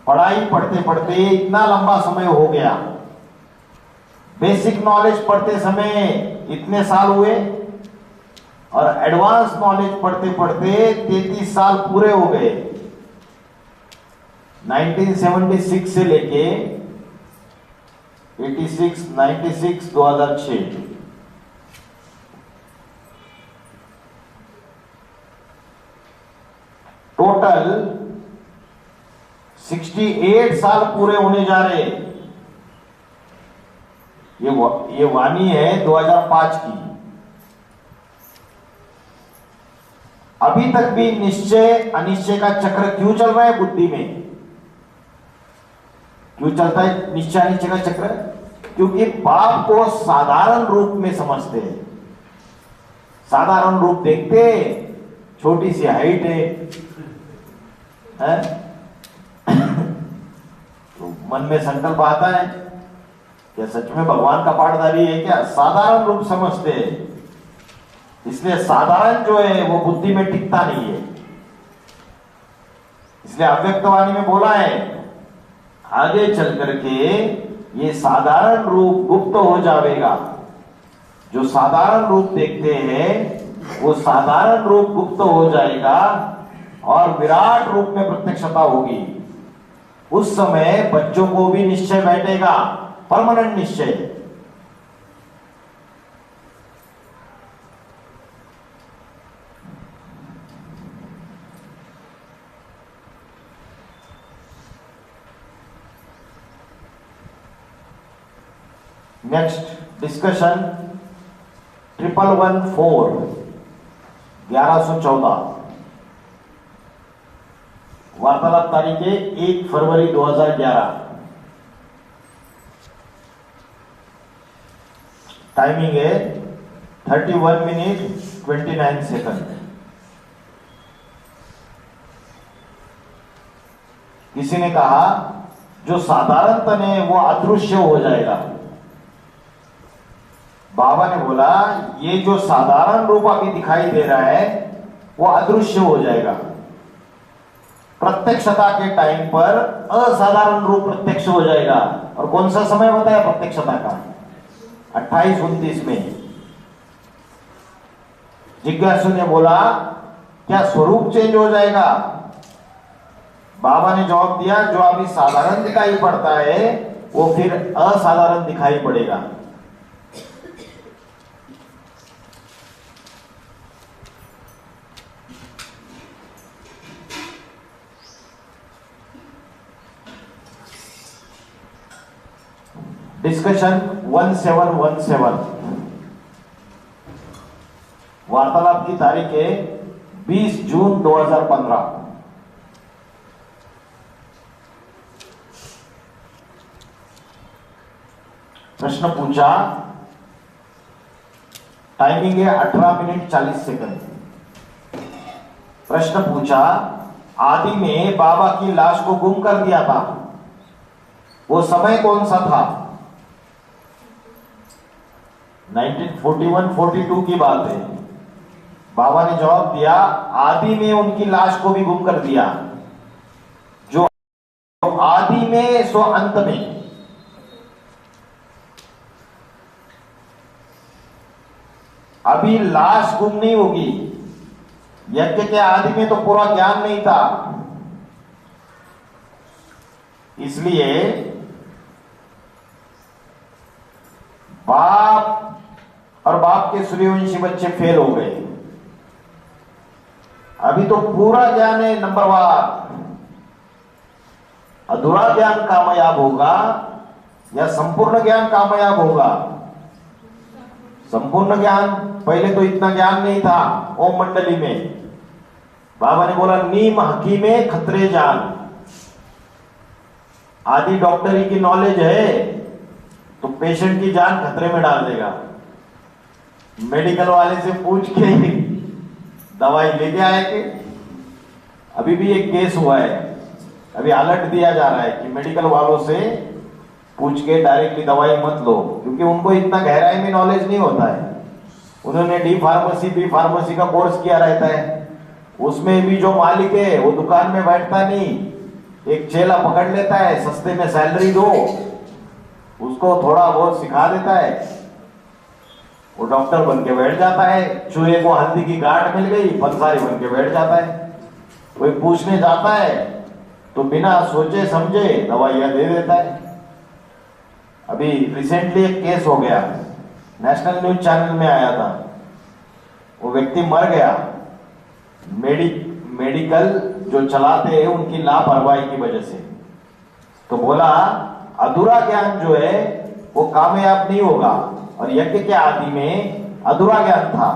पढ़ाई पढ़ते पढ़ते इतना लंबा समय हो गया, बेसिक नॉलेज पढ़ते समय इतने साल हुए और एडवांस नॉलेज पढ़ते पढ़ते 33 साल पूरे हो गए। 1976 से लेके 86, 96, 2006, टोटल 68 साल पूरे होने जा रहे। ये वाणी है 2005 की। अभी तक भी निश्चय अनिश्चय का चक्र क्यों चल रहा है बुद्धि में? क्यों चलता है निश्चय अनिश्चय का चक्र? क्योंकि पाप को साधारण रूप में समझते हैं। साधारण रूप देखते, छोटी सी हाइट है? तो मन में संकल्प आता है, क्या सच में भगवान का पाठधारी है क्या? साधारण रूप समझते हैं, इसलिए साधारण जो है वो बुद्धि में टिकता नहीं है। इसलिए अव्यक्तवाणी में बोला है, आगे चल करके ये साधारण रूप गुप्त हो जाएगा। जो साधारण रूप देखते हैं वो साधारण रूप गुप्त हो जाएगा और विराट रूप में प्रत्यक्षता होगी। उस समय बच्चों को भी निश्चय बैठेगा, परमानेंट निश्चय। नेक्स्ट डिस्कशन 1114 1114, वार्तालाप तारीख है 1 फरवरी 2011। टाइमिंग है 31 मिनट 29 सेकंड। किसी ने कहा जो साधारण तन है वो अदृश्य हो जाएगा। बाबा ने बोला ये जो साधारण रूप अभी दिखाई दे रहा है वो अदृश्य हो जाएगा। प्रत्यक्षता के टाइम पर असाधारण रूप प्रत्यक्ष हो जाएगा। और कौन सा समय बताया प्रत्यक्षता का? 28-29 में। जिज्ञासु ने बोला क्या स्वरूप चेंज हो जाएगा? बाबा ने जवाब दिया जो अभी साधारण दिखाई पड़ता है वो फिर असाधारण दिखाई पड़ेगा। डिस्कशन 1717। वार्तालाप की तारीख है 20 जून 2015। प्रश्न पूछा, टाइमिंग है 18 मिनट 40 सेकंड। प्रश्न पूछा आदि में बाबा की लाश को गुम कर दिया था, वो समय कौन सा था? 1941-42 की बात है। बाबा ने जवाब दिया आदि में उनकी लाश को भी गुम कर दिया। जो आदि में सो अंत में। अभी लाश गुम नहीं होगी। यज्ञ के आदि में तो पूरा ज्ञान नहीं था, इसलिए बाप और बाप के सूर्यवंशी बच्चे फेल हो गए। अभी तो पूरा ज्ञान है नंबरवार। अधूरा ज्ञान कामयाब होगा या संपूर्ण ज्ञान कामयाब होगा? संपूर्ण ज्ञान। पहले तो इतना ज्ञान नहीं था ओम मंडली में। बाबा ने बोला नीम हकीमे खतरे जान। आदि डॉक्टरी की नॉलेज है तो पेशेंट की जान खतरे में डाल देगा। मेडिकल वाले से पूछ के दवाई लेके आए कि अभी भी एक केस हुआ है, अभी अलर्ट दिया जा रहा है कि मेडिकल वालों से पूछ के डायरेक्टली दवाई मत लो, क्योंकि उनको इतना गहराई में नॉलेज नहीं होता है। उन्होंने डी फार्मेसी बी फार्मेसी का कोर्स किया रहता है। उसमें भी जो मालिक है वो दुकान में बैठता नहीं, एक चेला पकड़ लेता है, सस्ते में सैलरी दो, उसको थोड़ा बहुत सिखा देता है, वो डॉक्टर बन के बैठ जाता है। चूहे को हल्दी की गांठ मिल गई, पंसारी बन के बैठ जाता है। कोई पूछने जाता है तो बिना सोचे समझे दवाइयां दे देता है। अभी रिसेंटली एक केस हो गया, नेशनल न्यूज चैनल में आया था। वो व्यक्ति मर गया, मेडिकल जो चलाते हैं उनकी लापरवाही की वजह से। तो बोला अधूरा ज्ञान जो है वो कामयाब नहीं होगा। और यज्ञ के आदि में अधूरा ज्ञान था,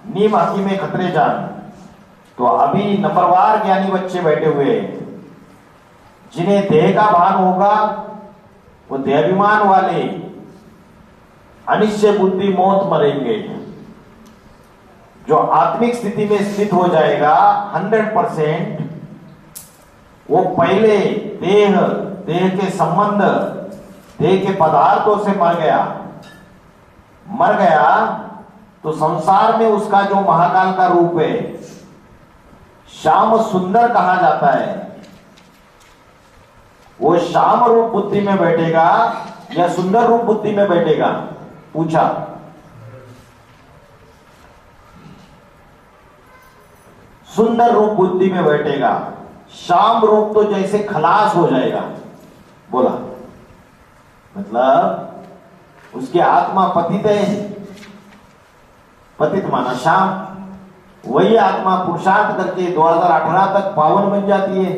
नीम हकी में खतरे जान। तो अभी नंबरवार ज्ञानी बच्चे बैठे हुए हैं, जिन्हें देह का भान होगा वो देहाभिमान वाले अनिश्चय बुद्धि मौत मरेंगे। जो आत्मिक स्थिति में स्थित हो जाएगा 100%, वो पहले देह के संबंध, देह के पदार्थों से मर गया तो संसार में उसका जो महाकाल का रूप है, श्याम सुंदर कहा जाता है, वो श्याम रूप बुद्धि में बैठेगा या सुंदर रूप बुद्धि में बैठेगा? पूछा। सुंदर रूप बुद्धि में बैठेगा। श्याम रूप तो जैसे खलास हो जाएगा। बोला मतलब उसकी आत्मा पतित है, पतित माना श्याम। वही आत्मा पुरुषार्थ करके 2018 तक पावन बन जाती है,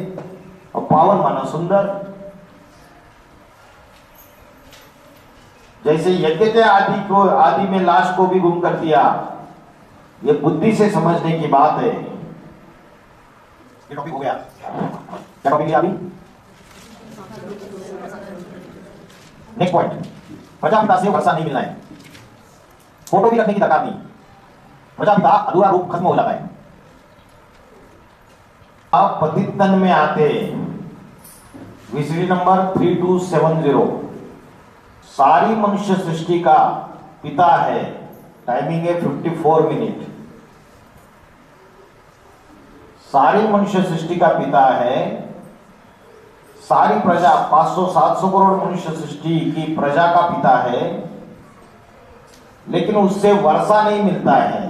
और पावन माना सुंदर। जैसे यज्ञ के आदि में लाश को भी गुम कर दिया, ये बुद्धि से समझने की बात है। ये टॉपिक हो गया। क्या टॉपिक है अभी? नेक्स्ट पॉइंट, प्रजापिता से वर्षा नहीं मिलना है। फोटो भी रखने की दरकार नहीं। प्रजापिता अधूरा रूप खत्म हो जाता है। आप पतित तन में आते वीसीडी नंबर 3270। सारी मनुष्य सृष्टि का पिता है, टाइमिंग है 54 मिनट। सारी मनुष्य सृष्टि का पिता है, सारी प्रजा 500-700 करोड़ मनुष्य सृष्टि की प्रजा का पिता है, लेकिन उससे वर्षा नहीं मिलता है।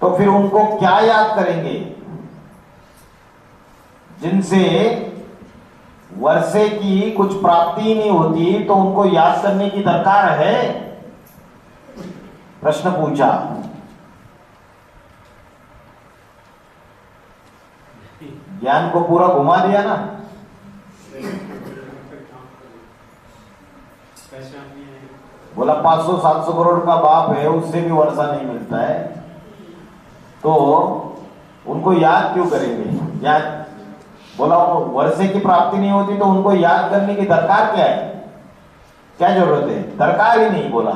तो फिर उनको क्या याद करेंगे? जिनसे वर्षे की कुछ प्राप्ति ही नहीं होती, तो उनको याद करने की दरकार है? प्रश्न पूछा। ज्ञान को पूरा घुमा दिया ना। बोला 500-700 करोड़ का बाप है, उससे भी वर्षा नहीं मिलता है, तो उनको याद क्यों करेंगे? याद बोला वर्षे की प्राप्ति नहीं होती, तो उनको याद करने की दरकार क्या है? क्या जरूरत है? दरकार ही नहीं। बोला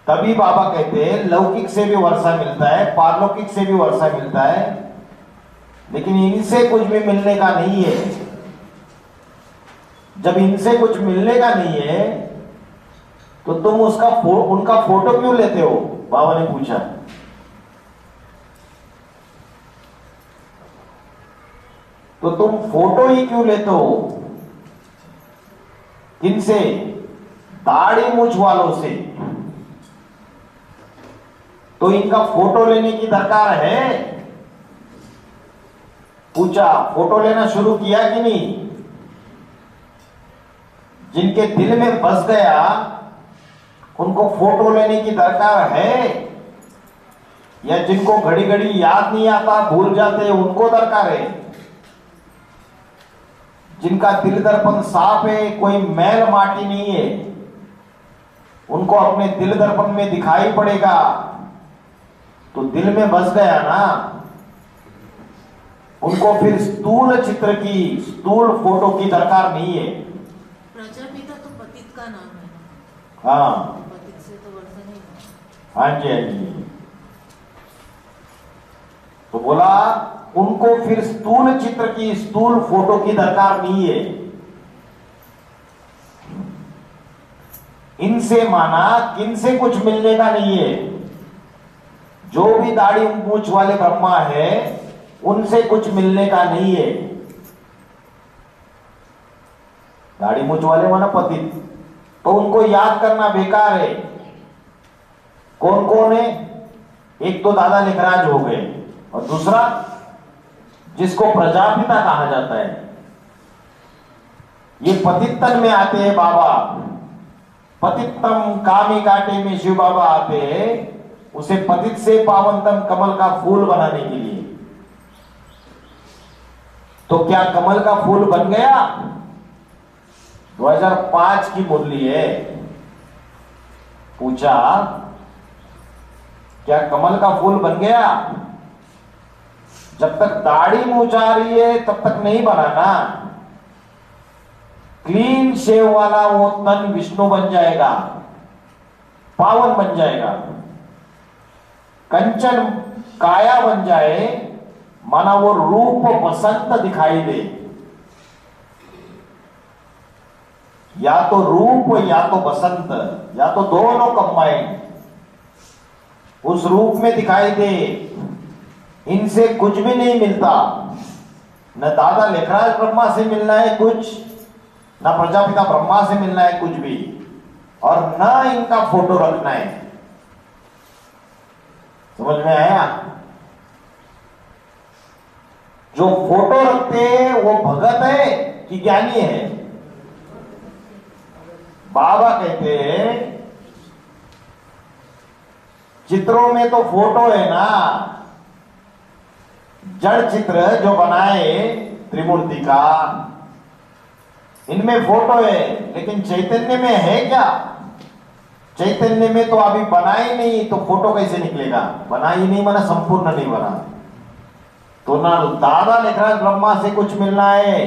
तभी बाबा कहते हैं लौकिक से भी वर्षा मिलता है, पारलौकिक से भी वर्षा मिलता है, लेकिन इनसे कुछ भी मिलने का नहीं है। जब इनसे कुछ मिलने का नहीं है, तो तुम उनका फोटो क्यों लेते हो? बाबा ने पूछा। तो तुम फोटो ही क्यों लेते हो? किनसे? दाढ़ी मूछ वालों से। तो इनका फोटो लेने की दरकार है? पूछा। फोटो लेना शुरू किया कि नहीं? जिनके दिल में बस गया, उनको फोटो लेने की दरकार है? या जिनको घड़ी घड़ी याद नहीं आता, भूल जाते, उनको दरकार है? जिनका दिल दर्पण साफ है, कोई मैल माटी नहीं है, उनको अपने दिल दर्पण में दिखाई पड़ेगा, तो दिल में बस गया ना। उनको फिर स्थूल चित्र की, स्थूल फोटो की दरकार नहीं है। प्रजापिता तो पतित का नाम है। हाँ, पतित से तो वर्षा नहीं होती। हाँ जी, हाँ जी। तो बोला उनको फिर स्थूल चित्र की, स्थूल फोटो की दरकार नहीं है। इनसे माना किनसे कुछ मिलने का नहीं है। जो भी दाढ़ी मूछ वाले ब्रह्मा है, उनसे कुछ मिलने का नहीं है। दाढ़ी मूछ वाले माना पतित, तो उनको याद करना बेकार है। कौन कौन है? एक तो दादा लिखराज हो गए, और दूसरा जिसको प्रजापिता कहा जाता है। ये पतितन में आते हैं बाबा। पतितम कामी काटे में शिव बाबा आते हैं, उसे पतित से पावनतम कमल का फूल बनाने के लिए। तो क्या कमल का फूल बन गया? 2005 की मुरली है। पूछा क्या कमल का फूल बन गया? जब तक दाढ़ी मूछ आ रही है तब तक नहीं बना ना। क्लीन शेव वाला वो तन विष्णु बन जाएगा, पावन बन जाएगा। कंचन काया बन जाए, माना वो रूप बसंत दिखाई दे। या तो रूप या तो बसंत, या तो दोनों कंबाइंड उस रूप में दिखाई दे। इनसे कुछ भी नहीं मिलता। न दादा लेखराज ब्रह्मा से मिलना है कुछ, न प्रजापिता ब्रह्मा से मिलना है कुछ भी, और न इनका फोटो रखना है। समझ में आया? जो फोटो रखते हैं वो भगत है कि ज्ञानी है? बाबा कहते हैं चित्रों में तो फोटो है ना। जड़ चित्र जो बनाए त्रिमूर्ति का, इनमें फोटो है, लेकिन चैतन्य में है क्या? चैतन्य में तो अभी बना ही नहीं, तो फोटो कैसे निकलेगा? बना ही नहीं माना संपूर्ण नहीं बना। तो ना दादा लेखराज ब्रह्मा से कुछ मिलना है,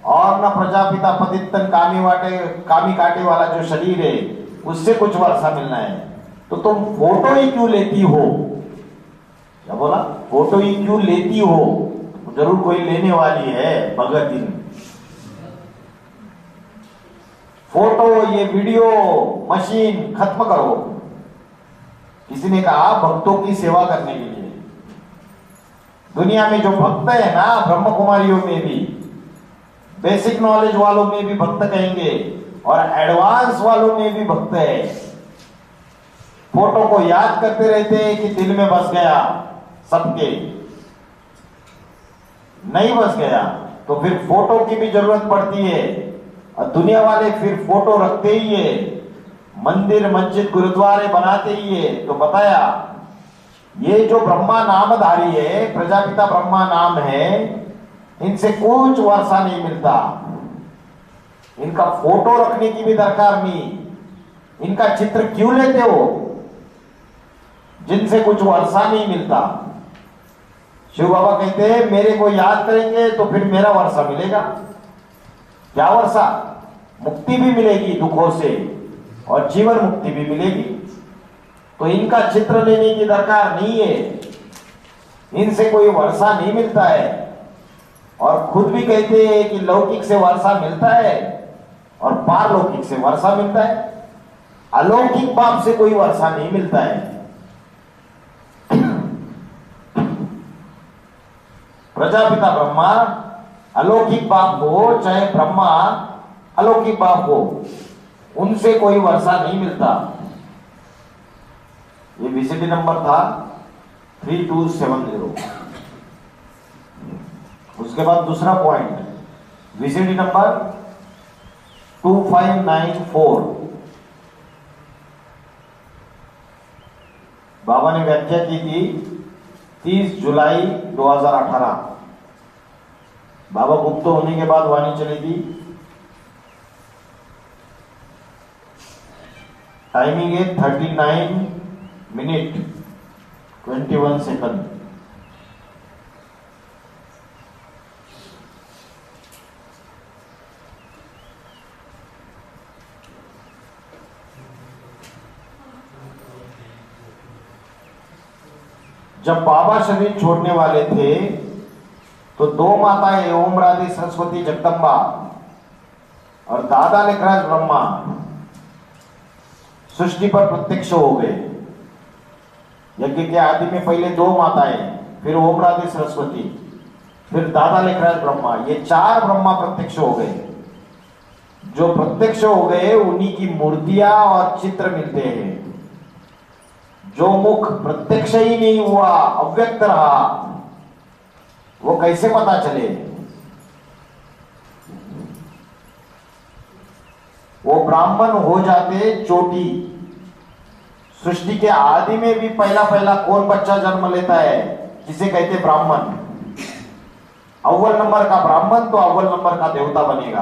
और ना प्रजापिता पतितन कामी काटे वाला जो शरीर है उससे कुछ वर्षा मिलना है। तो तुम फोटो ही क्यों लेती हो? क्या बोला? फोटो ही क्यों लेती हो? जरूर कोई लेने वाली है भगत दिन। फोटो ये वीडियो मशीन खत्म करो। किसी ने कहा भक्तों की सेवा करने के लिए। दुनिया में जो भक्त है ना, ब्रह्म कुमारियों में भी, बेसिक नॉलेज वालों में भी भक्त कहेंगे और एडवांस वालों में भी भक्त है। फोटो को याद करते रहते हैं कि दिल में बस गया, सबके नहीं बस गया तो फिर फोटो की भी जरूरत पड़ती है। और दुनिया वाले फिर फोटो रखते ही है, मंदिर मस्जिद गुरुद्वारे बनाते ही है। तो बताया ये जो ब्रह्मा नामधारी है, प्रजापिता ब्रह्मा नाम है, इनसे कुछ वर्षा नहीं मिलता। इनका फोटो रखने की भी दरकार नहीं। इनका चित्र क्यों लेते हो जिनसे कुछ वर्षा नहीं मिलता? शिव बाबा कहते हैं मेरे को याद करेंगे तो फिर मेरा वर्षा मिलेगा। क्या वर्षा? मुक्ति भी मिलेगी दुखों से और जीवन मुक्ति भी मिलेगी। तो इनका चित्र लेने की दरकार नहीं है, इनसे कोई वर्षा नहीं मिलता है। और खुद भी कहते हैं कि लौकिक से वर्षा मिलता है और पारलौकिक से वर्षा मिलता है, अलौकिक बाप से कोई वर्षा नहीं मिलता है। प्रजापिता ब्रह्मा अलौकिक बाप हो, चाहे ब्रह्मा अलौकिक बाप हो, उनसे कोई वर्षा नहीं मिलता। ये विसिटी नंबर था 3270। उसके बाद दूसरा पॉइंट, विसिटी नंबर 2594। बाबा ने व्याख्या की थी 30 जुलाई 2018। बाबा गुप्त होने के बाद वाणी चली थी। टाइमिंग है 39 मिनट 21 सेकंड। जब बाबा शरीर छोड़ने वाले थे तो दो माताएं ओम राधे सरस्वती जगदम्बा और दादा लेखराज ब्रह्मा सृष्टि पर प्रत्यक्ष हो गए। यज्ञ के आदि में पहले दो माताएं, फिर ओम राधे सरस्वती, फिर दादा लेखराज ब्रह्मा, ये चार ब्रह्मा प्रत्यक्ष हो गए। जो प्रत्यक्ष हो गए उन्हीं की मूर्तियां और चित्र मिलते हैं। जो मुख प्रत्यक्ष ही नहीं हुआ, अव्यक्त रहा, वो कैसे पता चले? वो ब्राह्मण हो जाते चोटी। सृष्टि के आदि में भी पहला पहला कौन बच्चा जन्म लेता है? जिसे कहते ब्राह्मण। अव्वल नंबर का ब्राह्मण तो अव्वल नंबर का देवता बनेगा,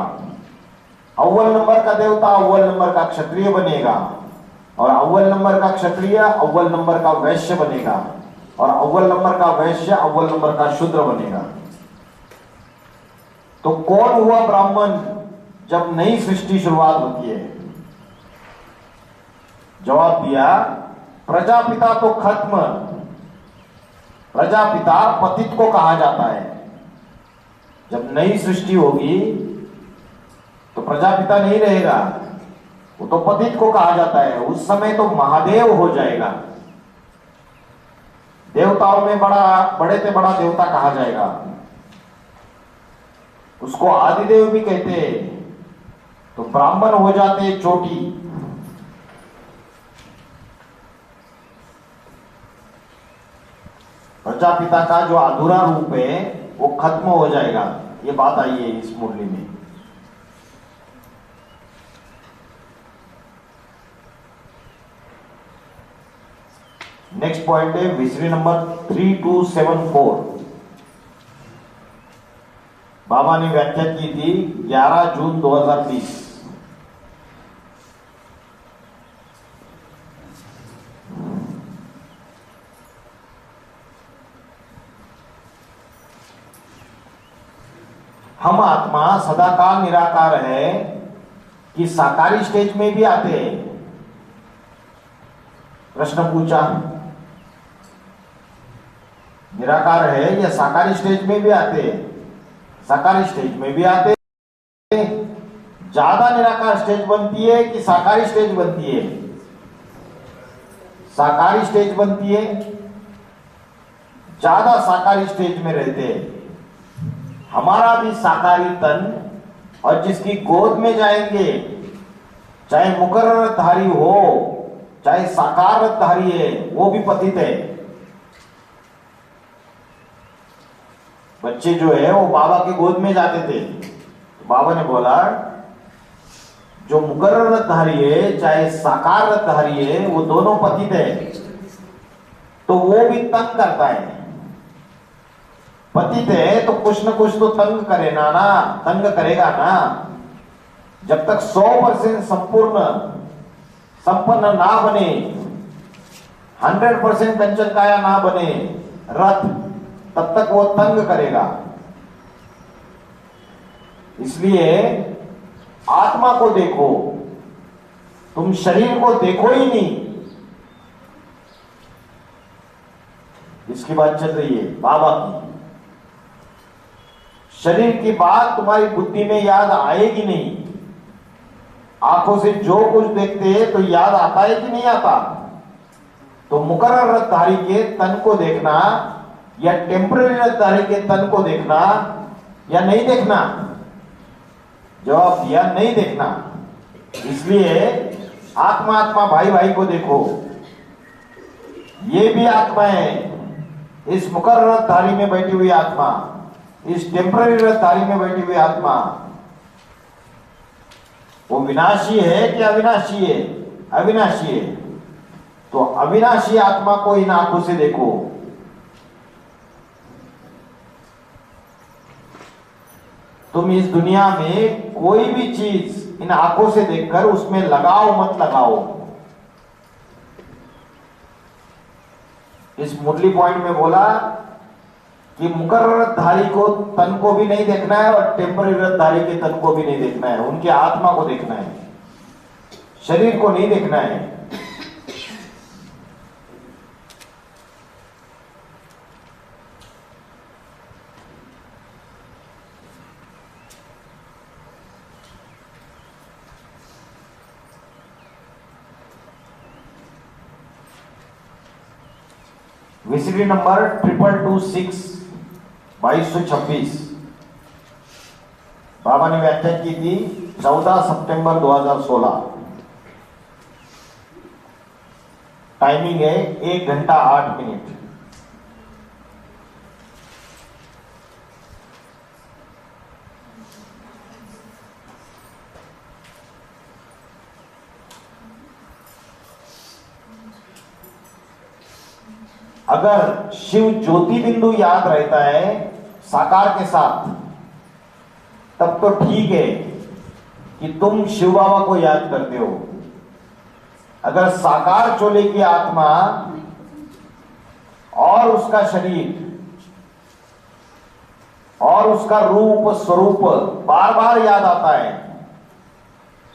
अव्वल नंबर का देवता अव्वल नंबर का क्षत्रिय बनेगा, और अव्वल नंबर का क्षत्रिय अव्वल नंबर का वैश्य बनेगा, और अव्वल नंबर का वैश्य अव्वल नंबर का शूद्र बनेगा। तो कौन हुआ ब्राह्मण जब नई सृष्टि शुरुआत होती है? जवाब दिया, प्रजापिता तो खत्म। प्रजापिता पतित को कहा जाता है। जब नई सृष्टि होगी तो प्रजापिता नहीं रहेगा, वो तो पतित को कहा जाता है। उस समय तो महादेव हो जाएगा। देवताओं में बड़े से बड़ा देवता कहा जाएगा। उसको आदिदेव भी कहते हैं। तो ब्राह्मण हो जाते चोटी। प्रजापिता का जो अधूरा रूप है वो खत्म हो जाएगा। ये बात आई है इस मुरली में। नेक्स्ट पॉइंट है विसरी नंबर 3274। बाबा ने व्याख्या की थी 11 जून 2020। हम आत्मा सदाकाल निराकार है कि साकारी स्टेज में भी आते हैं? प्रश्न पूछा। निराकार है या साकार स्टेज में भी आते हैं, साकार स्टेज में भी आते हैं। ज्यादा निराकार स्टेज बनती है कि साकार स्टेज बनती है? साकार स्टेज बनती है, ज्यादा साकार स्टेज में रहते हैं। हमारा भी साकारी तन, और जिसकी गोद में जाएंगे, चाहे मुकर्ररधारी हो चाहे साकारधारी है, वो भी पतित है। बच्चे जो है वो बाबा के गोद में जाते थे, तो बाबा ने बोला जो मुकर्ररधारी है चाहे साकारधारी है, वो दोनों पतित है, तो वो भी तंग करता है। पतित है तो कुछ न कुछ तो तंग करेगा ना, तंग करेगा ना। जब तक 100% संपूर्ण संपन्न ना बने, 100% कंचन काया ना बने रथ, तब तक वो तंग करेगा। इसलिए आत्मा को देखो, तुम शरीर को देखो ही नहीं। इसकी बात चल रही है बाबा की। शरीर की बात तुम्हारी बुद्धि में याद आएगी नहीं। आंखों से जो कुछ देखते हैं तो याद आता है कि नहीं आता? तो मुकर्रर रथधारी के तन को देखना या टेम्पररी रथधारी के तन को देखना या नहीं देखना? जवाब दिया नहीं देखना। इसलिए आत्मा आत्मा भाई भाई को देखो। ये भी आत्मा है, इस मुकर्रर रथधारी में बैठी हुई आत्मा, इस टेम्पररी रथधारी में बैठी हुई आत्मा, वो विनाशी है कि अविनाशी है? अविनाशी है। तो अविनाशी आत्मा को इन आंखों से देखो। तुम इस दुनिया में कोई भी चीज इन आंखों से देखकर उसमें लगाओ मत लगाओ। इस मुरली पॉइंट में बोला कि मुकर्ररधारी को तन को भी नहीं देखना है और टेम्पररीधारी के तन को भी नहीं देखना है, उनके आत्मा को देखना है, शरीर को नहीं देखना है। विसिडी नंबर 2226 2226 बाबा ने व्याख्या की थी 14 सितंबर 2016। टाइमिंग है 1 घंटा 8 मिनट। अगर शिव ज्योति बिंदु याद रहता है साकार के साथ, तब तो ठीक है कि तुम शिव बाबा को याद करते हो। अगर साकार चोले की आत्मा और उसका शरीर और उसका रूप स्वरूप बार बार याद आता है,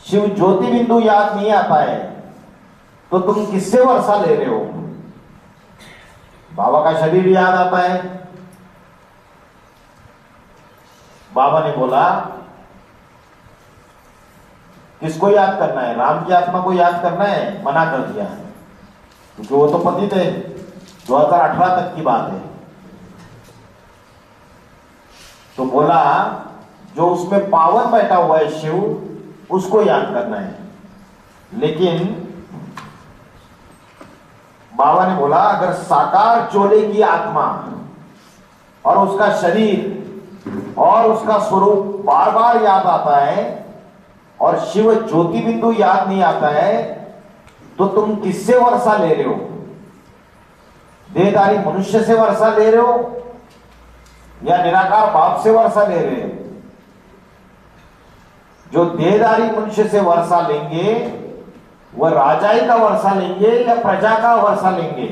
शिव ज्योति बिंदु याद नहीं आता है, तो तुम किससे वर्षा ले रहे हो? बाबा का शरीर याद आता है। बाबा ने बोला किसको याद करना है? राम की आत्मा को याद करना है? मना कर दिया, क्योंकि वो तो पतित है। 2018 तक की बात है। तो बोला जो उसमें पावन बैठा हुआ है शिव, उसको याद करना है। लेकिन बाबा ने बोला अगर साकार चोले की आत्मा और उसका शरीर और उसका स्वरूप बार बार याद आता है और शिव ज्योति बिंदु याद नहीं आता है, तो तुम किससे वर्षा ले रहे हो? देहधारी मनुष्य से वर्षा ले रहे हो या निराकार बाप से वर्षा ले रहे हो? जो देहधारी मनुष्य से वर्षा लेंगे वह राजाई का वर्षा लेंगे या प्रजा का वर्षा लेंगे?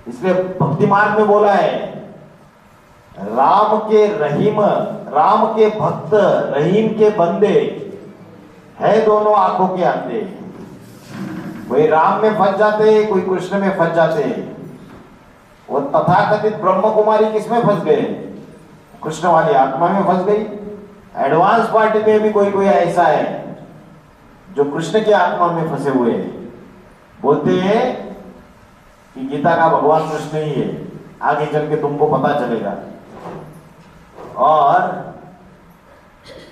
इसलिए भक्ति मार्ग में बोला है राम के रहीम, राम के भक्त रहीम के बंदे है दोनों आंखों के अंधे। कोई राम में फंस जाते, कोई कृष्ण में फंस जाते। वो तथाकथित ब्रह्म कुमारी किसमें फंस गए? कृष्ण वाली आत्मा में फंस गई। एडवांस पार्टी में भी कोई कोई ऐसा है जो कृष्ण की आत्मा में फंसे हुए हैं। बोलते हैं कि गीता का भगवान कृष्ण ही है, आगे चल के तुमको पता चलेगा। और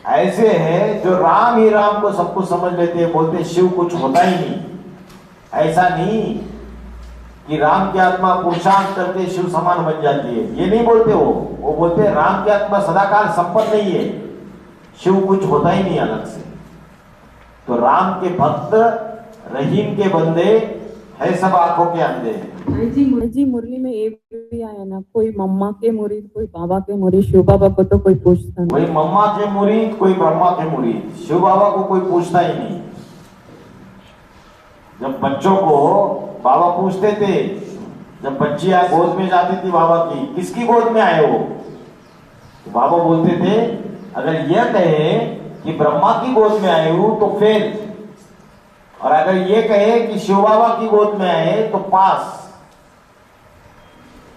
ऐसे हैं जो राम ही राम को सब कुछ समझ लेते हैं, बोलते शिव कुछ होता ही नहीं। ऐसा नहीं कि राम की आत्मा पुरुषार्थ करके शिव समान बन जाती है, ये नहीं बोलते। वो बोलते हैं राम की आत्मा सदाकाल संपन्न नहीं है, शिव कुछ होता ही नहीं अलग से। तो राम के भक्त, रहीम के बंदे है सब आंखों के अंधे। जी मुरली में ये भी आया ना, कोई मम्मा के मुरीद कोई बाबा के मुरीद, शिव बाबा को तो कोई पूछता नहीं। कोई मम्मा के मुरीद कोई ब्रह्मा के मुरीद, शिव बाबा को कोई पूछता ही नहीं। जब बच्चों को बाबा पूछते थे, जब बच्चियां गोद में जाती थी बाबा की, किसकी गोद में आए हो, तो बाबा बोलते थे अगर यह कहे कि ब्रह्मा की गोद में आए हो तो फेल, और अगर ये कहे कि शिव बाबा की गोद में आए तो पास।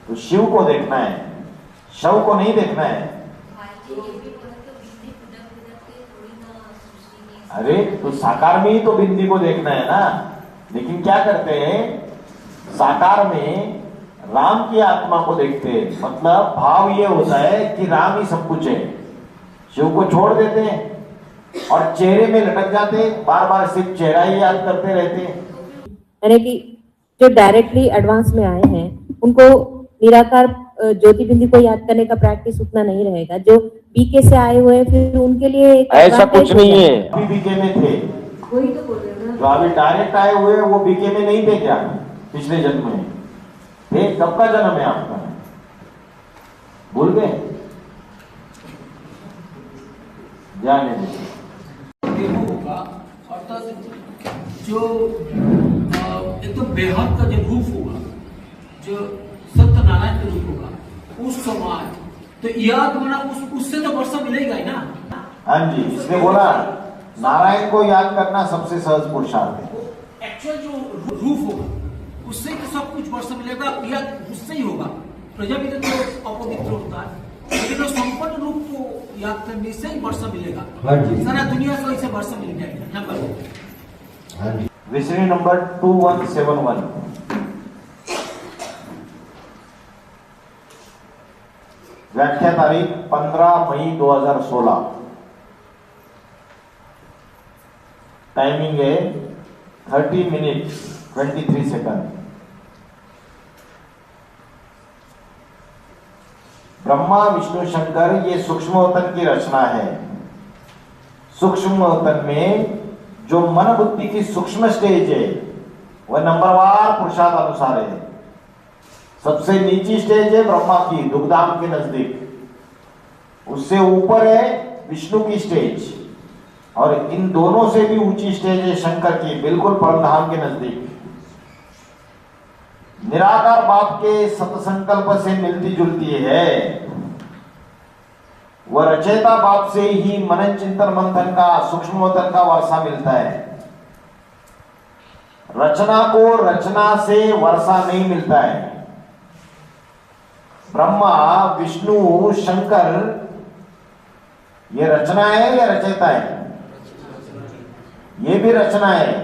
तो शिव को देखना है, शव को नहीं देखना है। अरे तो साकार में ही तो बिंदी को देखना है ना। लेकिन क्या करते हैं, साकार में राम की आत्मा को देखते हैं। मतलब भाव ये होता है कि राम ही सब कुछ है, शिव को छोड़ देते हैं और चेहरे में लटक जाते हैं, बार बार सिर्फ चेहरा ही याद करते रहते हैं। यानी कि जो डायरेक्टली एडवांस में आए हैं उनको निराकार ज्योति बिंदी को याद करने का प्रैक्टिस उतना नहीं रहेगा। जो बीके से आए हुए हैं फिर उनके लिए ऐसा कुछ नहीं है। अभी बीके में थे, वही तो बोल रहे हैं जो अभी डायरेक्ट आए हुए वो बीके में नहीं थे क्या? पिछले जन्म में थे। कब का जन्म है आपका? भूल गए? जाने दीजिए। होगा अर्थात जो एकदम बेहद का जो रूप होगा, जो सत्यनारायण का रूप होगा, उस समय तो याद होना उससे तो वर्षा मिलेगा ही ना। हाँ जी, इसने बोला नारायण को याद करना सबसे सहज पुरुषार्थ है। एक्चुअल जो रूप होगा उससे तो सब कुछ वर्षा मिलेगा, याद उससे ही होगा। प्रजापिता तो अपवित्र होता है, लेकिन वो संपन्न रूप को याद करने से ही वर्षा मिलेगा। सारा दुनिया से वैसे वर्षा मिल जाएगा। नंबर विषय नंबर 2171, व्याख्या तारीख 15 मई 2016, टाइमिंग है 30 मिनट 23 सेकंड। ब्रह्मा विष्णु शंकर ये सूक्ष्मवतन की रचना है। सूक्ष्मवतन में जो मन बुद्धि की सूक्ष्म स्टेज है वह नंबरवार पुरुषार्थ अनुसार है। सबसे नीची स्टेज है ब्रह्मा की, दुग्धाम के नजदीक। उससे ऊपर है विष्णु की स्टेज, और इन दोनों से भी ऊंची स्टेज है शंकर की, बिल्कुल परमधाम के नजदीक। निराकार बाप के सतसंकल्प से मिलती जुलती है। वह रचयिता बाप से ही मनन चिंतन मंथन का सूक्ष्मवतन का वर्षा मिलता है। रचना को रचना से वर्षा नहीं मिलता है। ब्रह्मा विष्णु शंकर ये रचना है या रचयिता है? ये भी रचना है।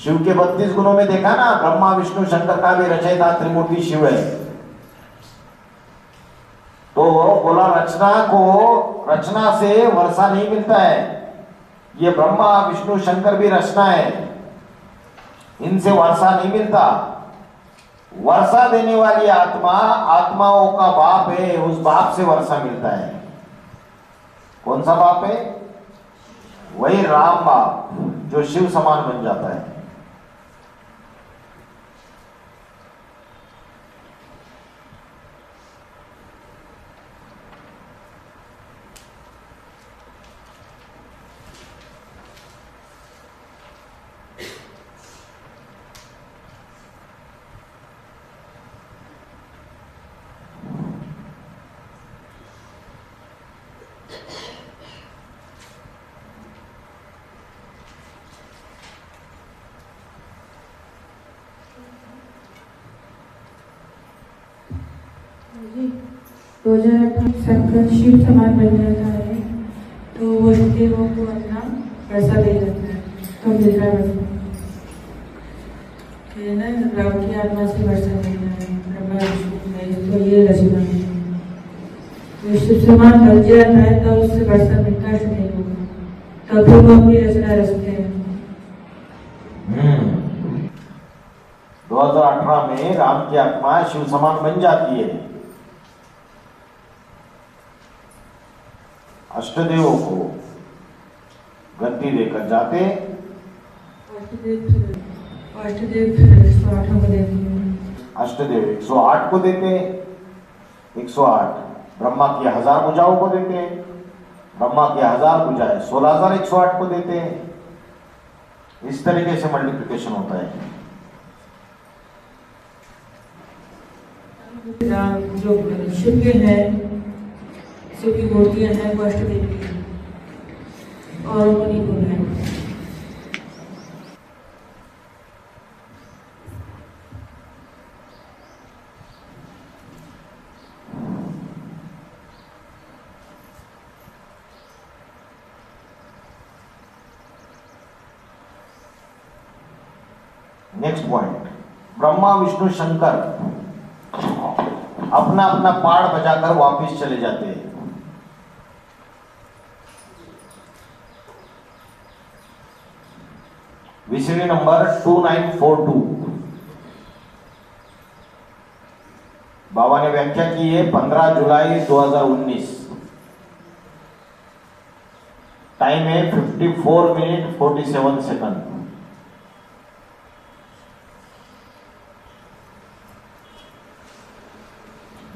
शिव के 32 गुणों में देखा ना, ब्रह्मा विष्णु शंकर का भी रचयिता त्रिमूर्ति शिव है। तो बोला रचना को रचना से वर्षा नहीं मिलता है। ये ब्रह्मा विष्णु शंकर भी रचना है, इनसे वर्षा नहीं मिलता। वर्षा देने वाली आत्मा आत्माओं का बाप है, उस बाप से वर्षा मिलता है। कौन सा बाप है? वही राम बाप जो शिव समान बन जाता है। जी 2018 शंकर शिव समान बन जाता है तो वो देवों को अपना पैसा दे जाता है तो मिलता है ये ना राम की आत्मा से वर्षा मिलता है ब्रह्मा विष्णु महेश तो ये रचना है तो शिव समान बन जाता है तो उससे वर्षा मिलता है नहीं होगा तब फिर वो अपनी रचना रचते हैं। 2018 में राम की आत्मा शिव समान बन जाती है। अष्टदेवों को गद्दी देकर जाते, अष्टदेव 108 को देते, 108 ब्रह्मा की 1000 भुजाओं को देते, ब्रह्मा की 1000 भुजाएं 16108 को देते। इस तरीके से मल्टीप्लिकेशन होता है। जो शिव के हैं, शिव की मूर्तियां हैं वो अष्टदेवी हैं और मणिपुर है। नेक्स्ट पॉइंट, ब्रह्मा विष्णु शंकर अपना अपना पाड़ बजाकर वापिस चले जाते हैं। विसीडी नंबर 2942 बाबा ने व्याख्या की है 15 जुलाई 2019। टाइम है 54 मिनट 47 सेकंड।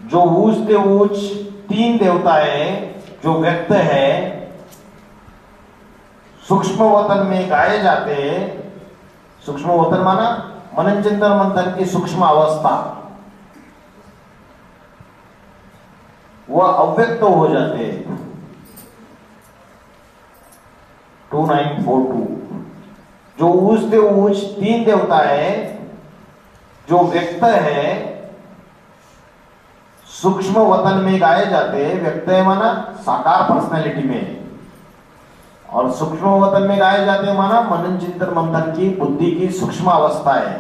जो ऊंच से ऊंच 3 देवता है, जो व्यक्त है, सूक्ष्म वतन में गाए जाते हैं। सूक्ष्म वतन माना मनन चिंतन मंथन की सूक्ष्म अवस्था, वह अव्यक्त हो जाते हैं। 2942 जो ऊंच से ऊंच 3 देवता है, जो व्यक्त है, सूक्ष्म वतन में गाए जाते हैं। व्यक्त है माना साकार पर्सनैलिटी में, और सूक्ष्म वतन में गाए जाते हैं माना मनन चिंतन मंथन की बुद्धि की सूक्ष्म अवस्था है,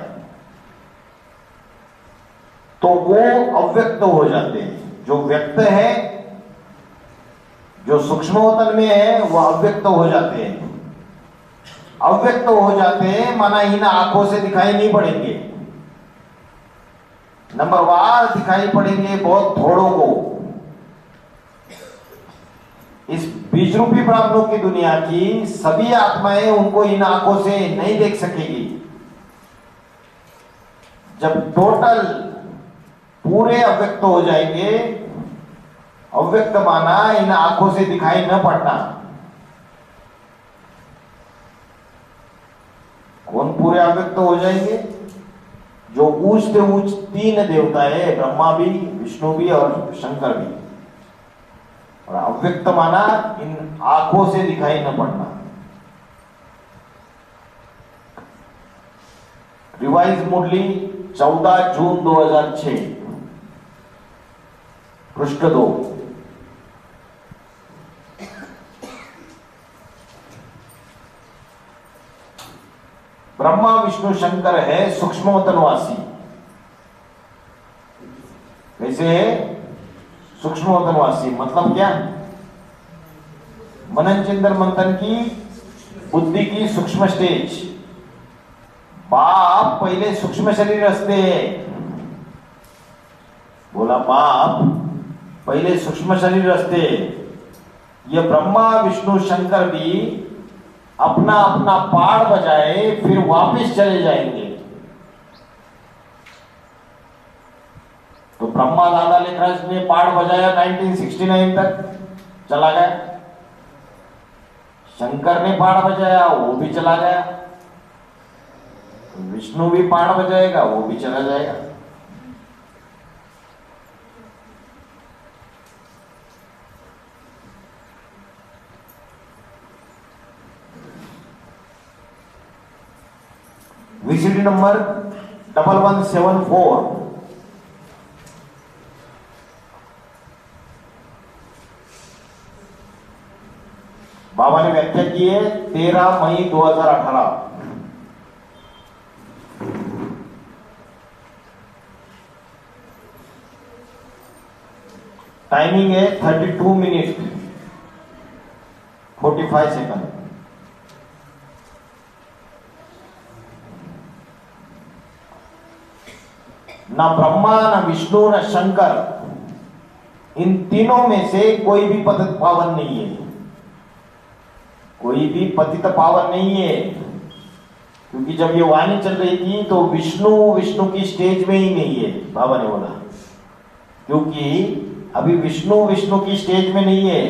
तो वो अव्यक्त हो जाते हैं। जो व्यक्त है, जो सूक्ष्म वतन में है, वो अव्यक्त हो जाते हैं। अव्यक्त हो जाते हैं माना इन आंखों से दिखाई नहीं पड़ेंगे, नंबरवार दिखाई पड़ेंगे बहुत थोड़ों को। इस बीज रूपी ब्राह्मणों की दुनिया की सभी आत्माएं उनको इन आंखों से नहीं देख सकेगी। जब टोटल पूरे अव्यक्त हो जाएंगे, अव्यक्त माना इन आंखों से दिखाई न पड़ना। कौन पूरे अव्यक्त हो जाएंगे? जो ऊंच से ऊंच 3 देवता है, ब्रह्मा भी, विष्णु भी और शंकर भी। और अव्यक्त माना इन आंखों से दिखाई न पड़ना। रिवाइज मुरली 14 जून 2006 पृष्ठ 2। ब्रह्मा विष्णु शंकर है सूक्ष्मवतनवासी। कैसे है सूक्ष्मवतनवासी? मतलब क्या? मनन चिंतन मंथन की बुद्धि की सूक्ष्म स्टेज। बाप पहले सूक्ष्म शरीर रचते हैं। बोला बाप पहले सूक्ष्म शरीर रचते। ये ब्रह्मा विष्णु शंकर भी अपना अपना पाड़ बजाए फिर वापस चले जाएंगे। तो ब्रह्मा दादा लेखराज ने पाड़ बजाया 1969 तक, चला गया। शंकर ने पाड़ बजाया, वो भी चला गया। विष्णु भी पाड़ बजाएगा, वो भी चला जाएगा। VCD नंबर 1174 व्याख्या की है 13 मई 2018। टाइमिंग है 32 मिनट 45 सेकंड। ना ब्रह्मा न विष्णु न शंकर, इन तीनों में से कोई भी पतित पावन नहीं है। कोई भी पतित पावन नहीं है, क्योंकि जब ये वाणी चल रही थी तो विष्णु की स्टेज में ही नहीं है, बाबा ने बोला, क्योंकि अभी विष्णु की स्टेज में नहीं है।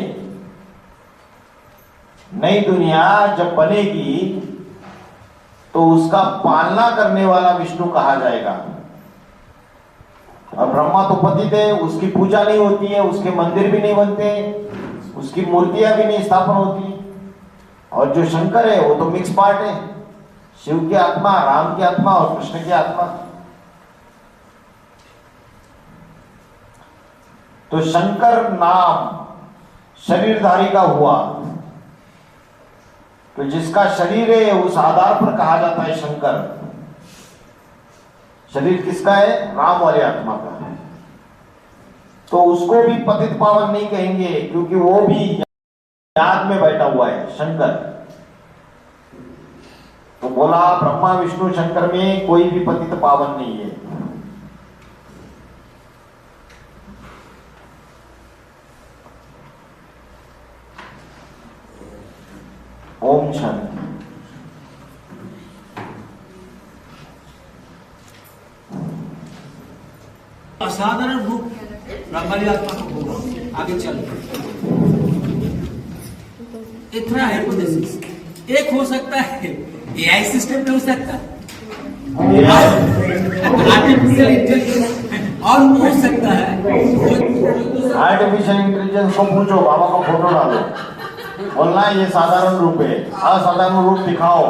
नई दुनिया जब बनेगी तो उसका पालना करने वाला विष्णु कहा जाएगा। और ब्रह्मा तो पतित है, उसकी पूजा नहीं होती है, उसके मंदिर भी नहीं बनते, उसकी मूर्तियां भी नहीं स्थापन होती। और जो शंकर है वो तो मिक्स पार्ट है, शिव की आत्मा, राम की आत्मा और कृष्ण की आत्मा। तो शंकर नाम शरीरधारी का हुआ, तो जिसका शरीर है उस आधार पर कहा जाता है शंकर। शरीर किसका है? राम वाली आत्मा का है। तो उसको भी पतित पावन नहीं कहेंगे, क्योंकि वो भी याद में बैठा हुआ है शंकर। तो बोला ब्रह्मा विष्णु शंकर में कोई भी पतित पावन नहीं है। ओम शांति। असाधारण रूप ब्रह्माली आत्मा को होगा। आगे चलो, इतना हाइपोथेसिस एक हो सकता है, एआई सिस्टम में हो सकता है, आर्टिफिशियल इंटेलिजेंस और हो सकता है। आर्टिफिशियल इंटेलिजेंस को पूछो, बाबा का फोटो डालो, बोलना ये साधारण रूप है, असाधारण रूप दिखाओ,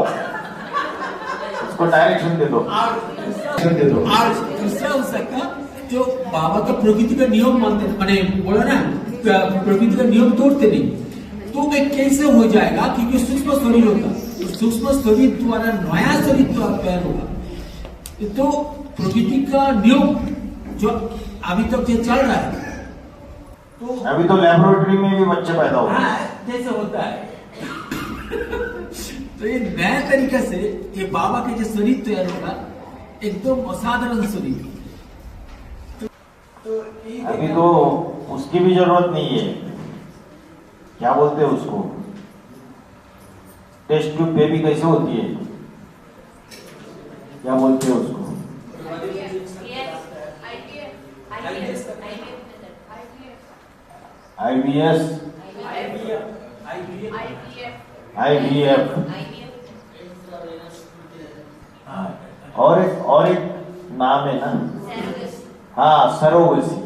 उसको डायरेक्शन दे दो। और दूसरा हो सकता जो बाबा का प्रकृति का नियम मानते, मैंने बोला ना प्रकृति का नियम तोड़ते नहीं, तो वे कैसे हो जाएगा? क्योंकि सूक्ष्म शरीर होता, सूक्ष्म शरीर द्वारा नया शरीर तैयार होगा। तो प्रकृति का नियम जो अभी तक जो चल रहा है, तो अभी तो लेबोरेटरी में भी बच्चे पैदा हो रहे जैसे होता है। तो ये नया तरीका से ये बाबा के जो शरीर तैयार होगा, एकदम असाधारण शरीर। अभी तो उसकी भी जरूरत नहीं है। क्या बोलते हैं उसको, टेस्ट ट्यूब बेबी कैसे होती है, क्या बोलते हैं उसको? IVS, IVF, और एक नाम है ना, हाँ, सरोगेसी।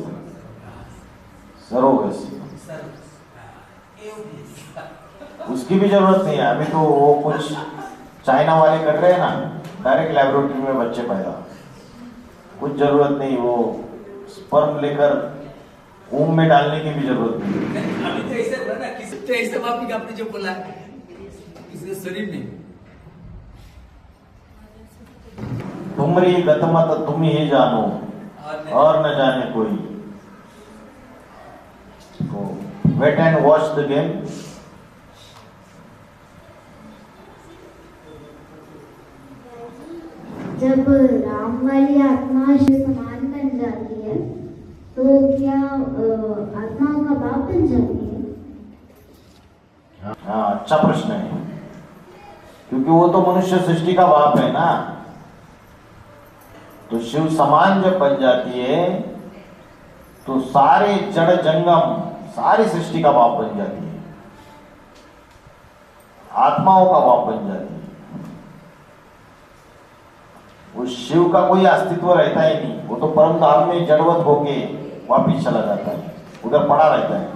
उसकी भी जरूरत नहीं है। अभी तो वो कुछ चाइना वाले कर रहे हैं ना, डायरेक्ट लेबोरेटरी में बच्चे पैदा, कुछ जरूरत नहीं, वो स्पर्म लेकर ऊम में डालने की भी जरूरत नहीं। अभी तो ऐसे बोला ना, किसी तो ऐसे बाप आपने जो बोला किसी शरीर ने, तुमरी गतमत तुम ही जानो और न जाने कोई। तो wait and watch the game. जब राम वाली आत्मा शिव समान बन जाती है, तो क्या आत्माओं का बाप बन जाती है? हाँ, अच्छा प्रश्न है, क्योंकि वो तो मनुष्य सृष्टि का बाप है ना। तो शिव समान जब बन जाती है तो सारे जड़ जंगम, सारी सृष्टि का बाप बन जाती है, आत्माओं का बाप बन जाती है। उस शिव का कोई अस्तित्व रहता ही नहीं, वो तो परम धाम में जड़वत होके वापिस चला जाता है, उधर पड़ा रहता है।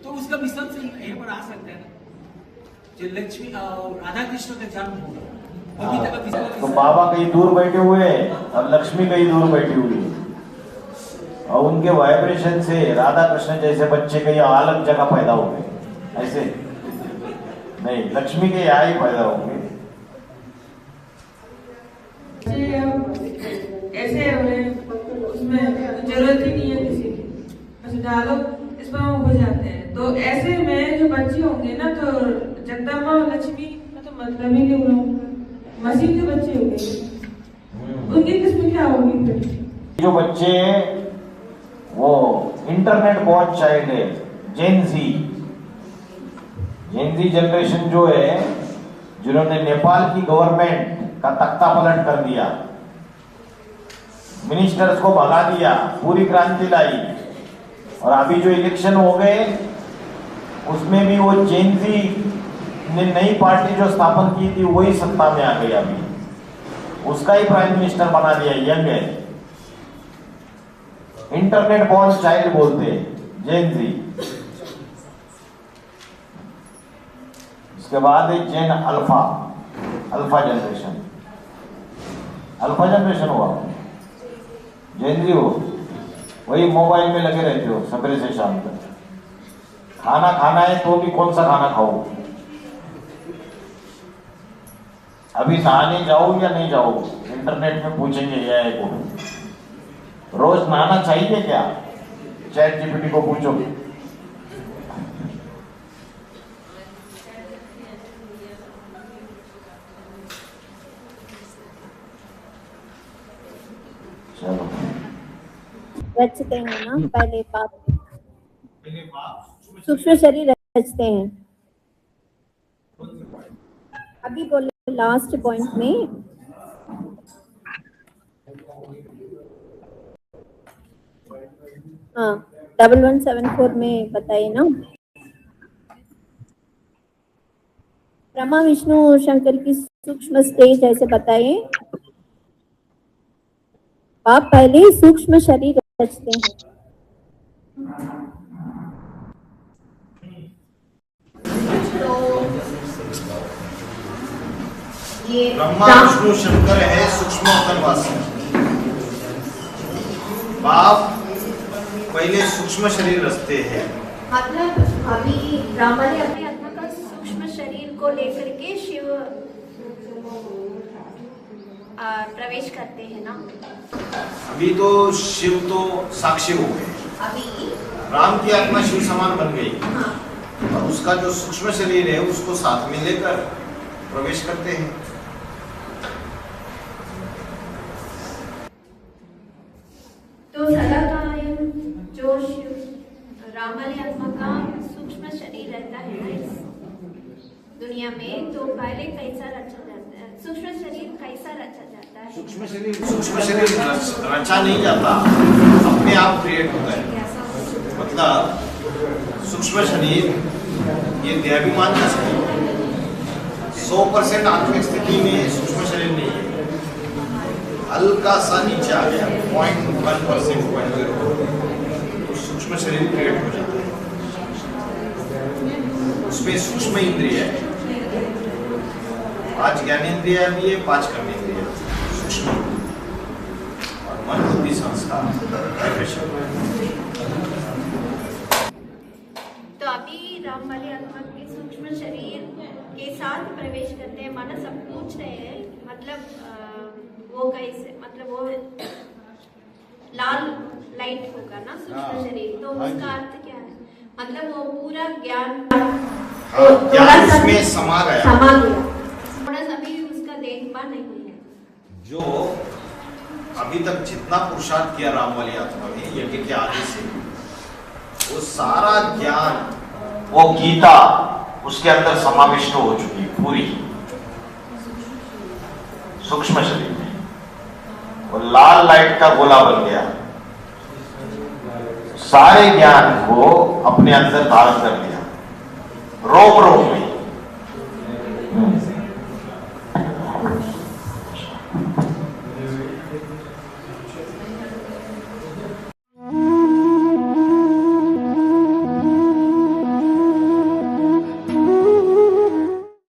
तो उसका मिशन से यहीं पर आ सकता है ना, जो लक्ष्मी और राधा कृष्ण का जन्म होगा। तो बाबा कहीं दूर बैठे हुए हैं और लक्ष्मी कहीं दूर बैठी हुई है, और उनके वाइब्रेशन से राधा कृष्ण जैसे बच्चे के यहाँ अलग जगह पैदा होंगे, ऐसे नहीं, लक्ष्मी के यहाँ ही पैदा होंगे। ऐसे उसमें जरूरत ही नहीं है किसी की, बस डालो इसमें हो जाते हैं। तो ऐसे में जो बच्चे होंगे ना, तो जगदम्बा और लक्ष्मी का तो मतलब ही नहीं हुआ, मसीह के बच्चे होंगे, उनकी किस्म क्या होगी फिर? जो बच्चे वो इंटरनेट बॉर्न चाइल्ड है, जेनजी जनरेशन जो है, जिन्होंने नेपाल की गवर्नमेंट का तख्ता पलट कर दिया, मिनिस्टर्स को भगा दिया, पूरी क्रांति लाई, और अभी जो इलेक्शन हो गए उसमें भी वो जेनजी ने नई पार्टी जो स्थापन की थी वही सत्ता में आ गई, अभी उसका ही प्राइम मिनिस्टर बना दिया, यंग है, इंटरनेट बॉर्न चाइल्ड बोलते हैं, जेनजी। इसके बाद है जेन अल्फा जनरेशन, अल्फा जनरेशन हुआ, जेनजी हो, वही मोबाइल में लगे रहते हो सवेरे से शाम तक, खाना खाना है तो भी कौन सा खाना खाओ, अभी नहाने जाओ या नहीं जाओ, इंटरनेट में पूछेंगे एआई को, रोज नहाना चाहिए क्या, चैट जीपीटी को पूछो। चलो रचते हैं ना, पहले पाप सूक्ष्म शरीर रचते हैं। अभी बोले लास्ट पॉइंट में, हाँ 1174 में बताइए ना, ब्रह्मा विष्णु शंकर की सूक्ष्म स्टेज ऐसे बताइए। आप पहले सूक्ष्म शरीर रचते हैं। ये ब्रह्मा विष्णु शंकर है सूक्ष्म अवतरवासी। बाप पहले सूक्ष्म शरीर रचते हैं। मतलब अभी ब्रह्मा ने अपने आत्मा का सूक्ष्म शरीर को लेकर के शिव प्रवेश करते हैं ना। अभी तो शिव तो साक्षी हो गए, अभी राम की आत्मा शिव समान बन गई, हाँ। और उसका जो सूक्ष्म शरीर है उसको साथ में लेकर प्रवेश करते हैं। तो सदाकालीन जो शिव राम वाली आत्मा का सूक्ष्म शरीर रहता है ना इस दुनिया में, तो पहले कैसा रचा जाता है, सूक्ष्म शरीर कैसा रचा जाता है? सूक्ष्म शरीर रचा नहीं जाता, अपने आप क्रिएट होता है। मतलब सूक्ष्म शरीर ये देहाभिमान का शरीर 100% आत्मिक स्थिति में सूक्ष्म शरीर नहीं है, हल्का सा नीचे आ गया 0.1% 0.0, तो सूक्ष्म शरीर क्रिएट हो जाता है। उसमें सूक्ष्म इंद्रिय है, 5 ज्ञानेंद्रिय भी है, 5 कर्मेंद्रिय सूक्ष्म, और मन बुद्धि संस्कार। तो अभी राम वाली आत्मा के सूक्ष्म शरीर के साथ प्रवेश करते हैं, माना सब पूछ रहे हैं, मतलब वो कैसे, मतलब वो लाल लाइट होगा ना सूक्ष्म शरीर, तो उसका अर्थ क्या है? मतलब वो पूरा ज्ञान ज्ञान उसमें समा गया, थोड़ा सा भी उसका देखभाल नहीं है। जो अभी तक जितना पुरुषार्थ किया राम वाली आत्मा ने यज्ञ के आदि से, वो सारा ज्ञान, वो गीता उसके अंदर समाविष्ट हो चुकी पूरी सूक्ष्म शरीर में, वो लाल लाइट का गोला बन गया, सारे ज्ञान को अपने अंदर धारण कर लिया, रोम रोम में।